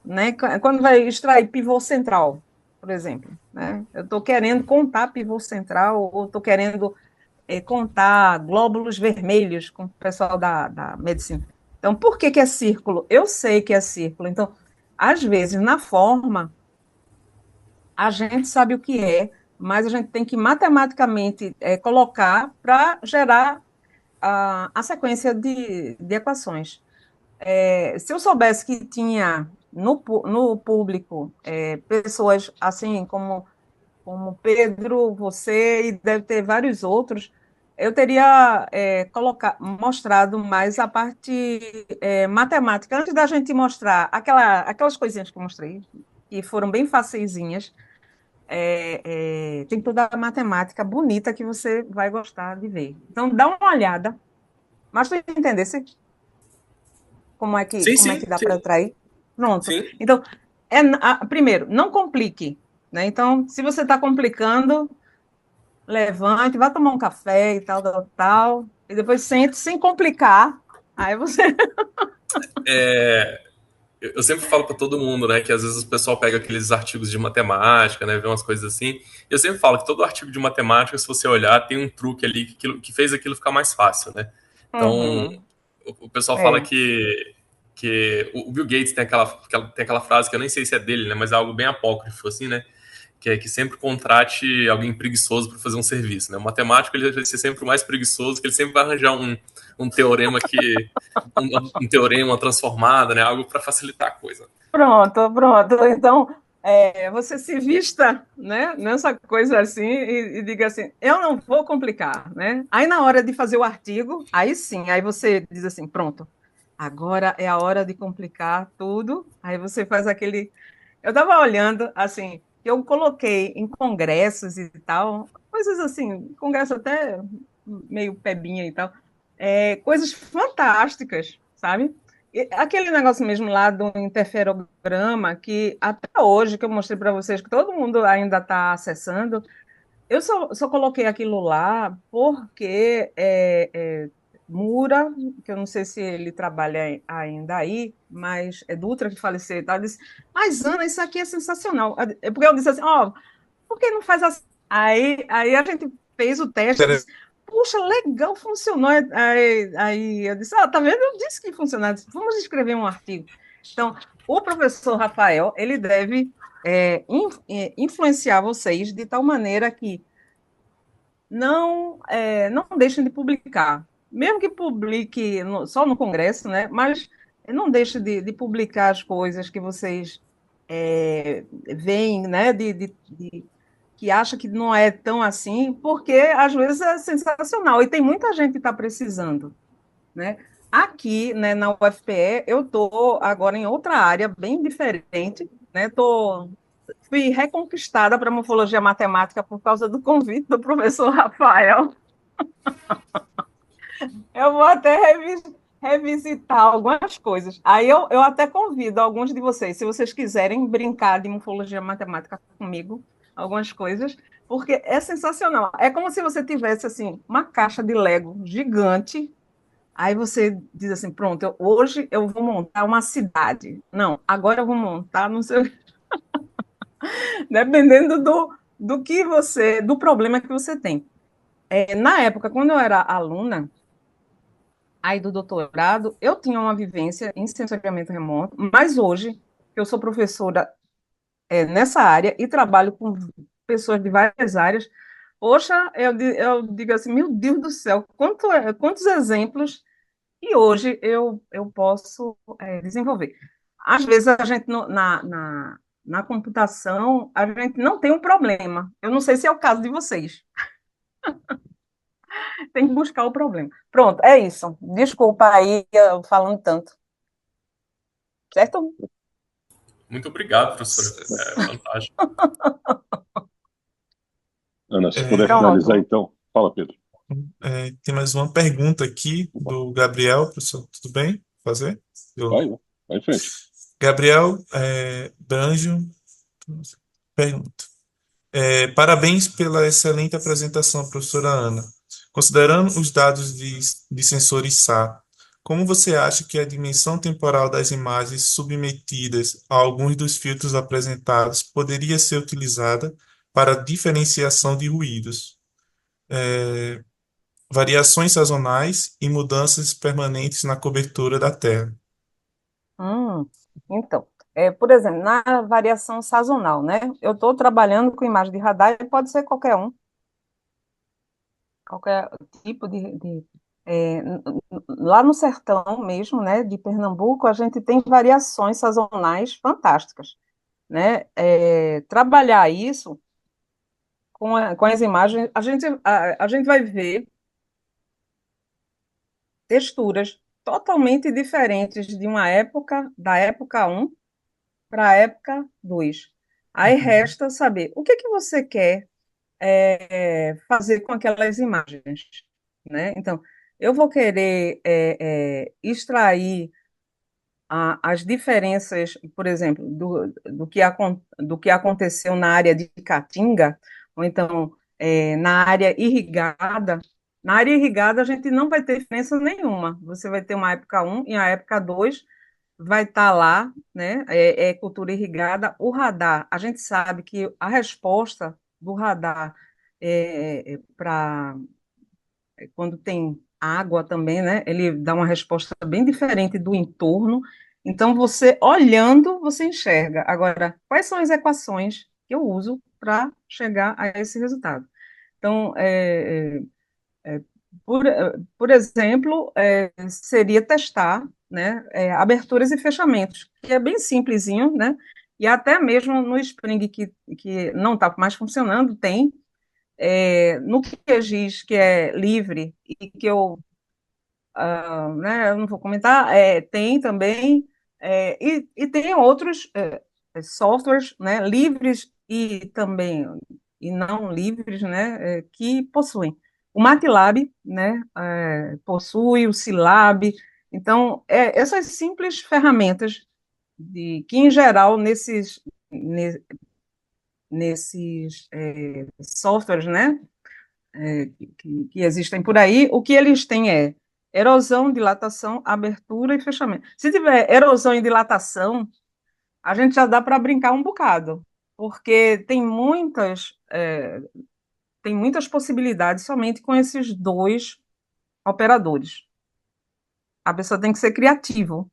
Né? Quando vai extrair pivô central, por exemplo, né? Eu estou querendo contar pivô central, ou estou querendo contar glóbulos vermelhos com o pessoal da medicina. Então, por que que é círculo? Eu sei que é círculo. Então, às vezes, na forma, a gente sabe o que é, mas a gente tem que matematicamente colocar para gerar a sequência de equações. Se eu soubesse que tinha no público pessoas assim como Pedro, você, e deve ter vários outros, eu teria mostrado mais a parte matemática. Antes da gente mostrar aquelas coisinhas que eu mostrei, que foram bem facilzinhas, tem toda a matemática bonita que você vai gostar de ver. Então, dá uma olhada. Mas tu entendesse Sim, como é sim, que dá para sim, atrair? Pronto. sim. Então, primeiro, não complique, né? Então, se você está complicando, levante, vá tomar um café e tal, tal, tal, e depois sente sem complicar. Aí você. É, eu sempre falo para todo mundo, né, que às vezes o pessoal pega aqueles artigos de matemática, né, vê umas coisas assim. Eu sempre falo que todo artigo de matemática, se você olhar, tem um truque ali que fez aquilo ficar mais fácil, né? Então, Uhum, o pessoal fala é. que o Bill Gates tem aquela frase que eu nem sei se é dele, né, mas é algo bem apócrifo, assim, né? Que é que sempre contrate alguém preguiçoso para fazer um serviço, né? O matemático ele vai ser sempre o mais preguiçoso, que ele sempre vai arranjar um teorema um teorema, uma transformada, né? Algo para facilitar a coisa. Pronto, pronto. Então, você se vista, né, nessa coisa assim e diga assim, eu não vou complicar, né? Aí na hora de fazer o artigo, aí sim, aí você diz assim, pronto, agora é a hora de complicar tudo. Aí você faz aquele. Eu estava olhando, assim, eu coloquei em congressos e tal, coisas assim, congresso até meio pebinha e tal, coisas fantásticas, sabe? E aquele negócio mesmo lá do interferograma, que até hoje, que eu mostrei para vocês, que todo mundo ainda está acessando, eu só coloquei aquilo lá porque Mura, que eu não sei se ele trabalha ainda aí, mas é Dutra que faleceu e tal, disse, mas Ana, isso aqui é sensacional. É porque eu disse assim, ó, por que não faz assim? Aí a gente fez o teste, disse, puxa, legal, funcionou. Aí eu disse, tá vendo? Eu disse que funcionava. Disse, vamos escrever um artigo. Então, o professor Rafael, ele deve influenciar vocês de tal maneira que não deixem de publicar. Mesmo que publique só no Congresso, né? Mas não deixe de publicar as coisas que vocês veem, né? Que acha que não é tão assim, porque às vezes é sensacional e tem muita gente que está precisando, né? Aqui, né, na UFPE, eu estou agora em outra área bem diferente, né? Fui reconquistada para morfologia matemática por causa do convite do professor Rafael. Eu vou até revisitar algumas coisas. Aí eu até convido alguns de vocês, se vocês quiserem brincar de morfologia matemática comigo, algumas coisas, porque é sensacional. É como se você tivesse assim uma caixa de Lego gigante. Aí você diz assim, pronto, hoje eu vou montar uma cidade. Não, agora eu vou montar, não sei, dependendo do problema que você tem. Na época, quando eu era aluna, aí do doutorado, eu tinha uma vivência em sensoriamento remoto, mas hoje eu sou professora nessa área e trabalho com pessoas de várias áreas. Poxa, eu digo assim, meu Deus do céu, quantos exemplos e hoje eu posso desenvolver. Às vezes a gente na computação a gente não tem um problema. Eu não sei se é o caso de vocês. Tem que buscar o problema. Pronto, é isso. Desculpa aí eu falando tanto, certo? Muito obrigado, professora. É fantástico. Ana, se É, puder finalizar, Pronto. então. Fala, Pedro. tem mais uma pergunta aqui do Gabriel, professor. Tudo bem? Fazer? Eu- Vai, vai em frente. Gabriel Branjo pergunta. Parabéns pela excelente apresentação, professora Ana. Considerando os dados de sensores SAR, como você acha que a dimensão temporal das imagens submetidas a alguns dos filtros apresentados poderia ser utilizada para diferenciação de ruídos, variações sazonais e mudanças permanentes na cobertura da Terra? Então, por exemplo, na variação sazonal, né? Eu estou trabalhando com imagem de radar e pode ser qualquer tipo lá no sertão mesmo, né, de Pernambuco, a gente tem variações sazonais fantásticas, né? Trabalhar isso com as imagens, a gente vai ver. texturas totalmente diferentes de uma época, da época um para a época 2. Aí Uhum. resta saber o que que você quer fazer com aquelas imagens, né? Então, eu vou querer extrair as diferenças, por exemplo, do que aconteceu na área de Caatinga, ou então na área irrigada. Na área irrigada, a gente não vai ter diferença nenhuma. Você vai ter uma época um e a época 2 vai estar lá, né? Cultura irrigada. O radar, a gente sabe que a resposta do radar para quando tem água também, né? Ele dá uma resposta bem diferente do entorno. Então, você olhando, você enxerga. Agora, quais são as equações que eu uso para chegar a esse resultado? Então, é, por exemplo, seria testar, né, aberturas e fechamentos, que é bem simplesinho, né? E até mesmo no Spring, que não está mais funcionando, tem. No QGIS, que é livre, e que eu não vou comentar, tem também, e tem outros softwares, né, livres e também e não livres, né, que possuem. O MATLAB, né, possui o Silab. Então, essas simples ferramentas que, em geral, nesses softwares, né, que existem por aí, o que eles têm é erosão, dilatação, abertura e fechamento. Se tiver erosão e dilatação, a gente já dá para brincar um bocado, porque tem muitas possibilidades somente com esses dois operadores. A pessoa tem que ser criativa,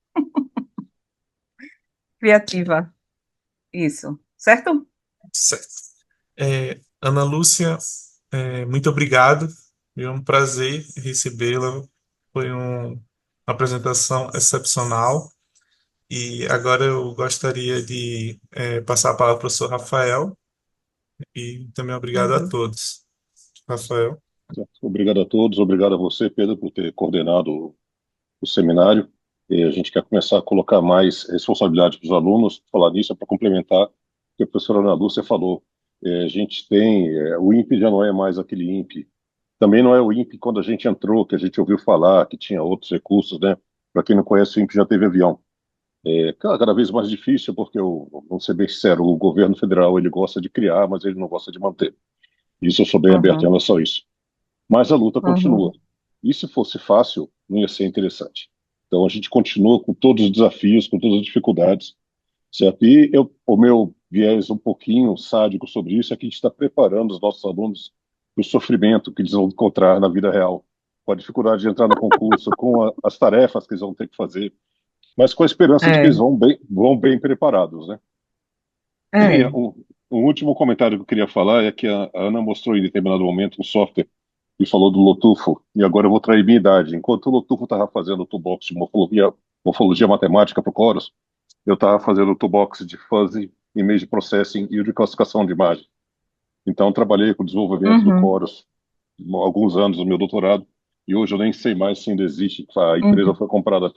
isso, certo? Certo. Ana Lúcia, muito obrigado. Foi um prazer recebê-la. Foi uma apresentação excepcional. E agora eu gostaria de passar a palavra para o professor Rafael e também obrigado a Uhum. todos. Rafael. Obrigado a todos, obrigado a você, Pedro, por ter coordenado o seminário. E a gente quer começar a colocar mais responsabilidade para os alunos. Falar nisso é para complementar o que a professora Ana Lúcia falou. A gente tem, o INPE já não é mais aquele INPE. Também não é o INPE quando a gente entrou, que a gente ouviu falar que tinha outros recursos, né? Para quem não conhece, o INPE já teve avião. Cada vez mais difícil, porque, vamos ser bem sinceros, o governo federal ele gosta de criar, mas ele não gosta de manter. Isso eu sou bem aberto em Uhum. relação a isso. Mas a luta continua. Uhum. E se fosse fácil, não ia ser interessante. Então a gente continua com todos os desafios, com todas as dificuldades, certo? E o meu viés um pouquinho sádico sobre isso é que a gente está preparando os nossos alunos para o sofrimento que eles vão encontrar na vida real, com a dificuldade de entrar no concurso, com as tarefas que eles vão ter que fazer, mas com a esperança de que É, eles vão bem preparados, né? E é. o último comentário que eu queria falar é que a Ana mostrou em determinado momento um software e falou do Lotufo, e agora eu vou trair minha idade. Enquanto o Lotufo estava fazendo o toolbox de morfologia matemática para o Chorus, eu estava fazendo o toolbox de fuzzy, image processing e o de classificação de imagem. Então, eu trabalhei com o desenvolvimento do Uhum. Chorus há alguns anos no meu doutorado, e hoje eu nem sei mais se ainda existe. A empresa Uhum. foi comprada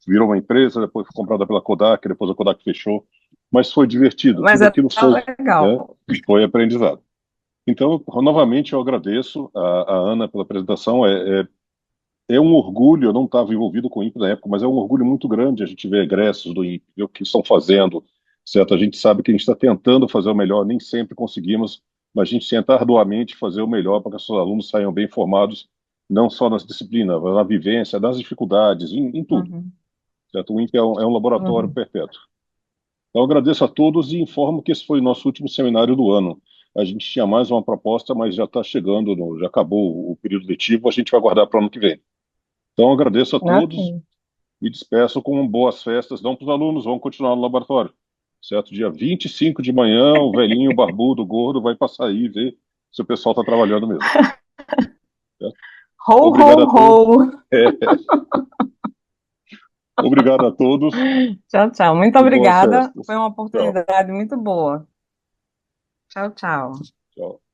virou uma empresa, depois foi comprada pela Kodak, depois a Kodak fechou, mas foi divertido, Mas tudo aquilo foi, né, legal. foi aprendizado. Então, novamente, eu agradeço a Ana pela apresentação. É um orgulho, eu não estava envolvido com o INPE na época, mas é um orgulho muito grande a gente ver egressos do INPE, ver o que estão fazendo, certo? A gente sabe que a gente está tentando fazer o melhor, nem sempre conseguimos, mas a gente tenta arduamente fazer o melhor para que os seus alunos saiam bem formados, não só nas disciplinas, mas na vivência, nas dificuldades, em tudo, Uhum. certo? O INPE é um laboratório Uhum. perpétuo. Então, eu agradeço a todos e informo que esse foi o nosso último seminário do ano. A gente tinha mais uma proposta, mas já está chegando, já acabou o período letivo, a gente vai guardar para o ano que vem. Então, agradeço a todos Ok. e despeço com boas festas. Não para os alunos, vão continuar no laboratório. Certo? Dia 25 de manhã, o velhinho, barbudo, gordo, vai passar aí e ver se o pessoal está trabalhando mesmo. Certo? Ho, Obrigado ho, a todos. ho. Obrigado a todos Tchau, tchau. Muito e boas obrigada. festas. Foi uma Tchau. oportunidade muito boa. Tchau, tchau. Tchau.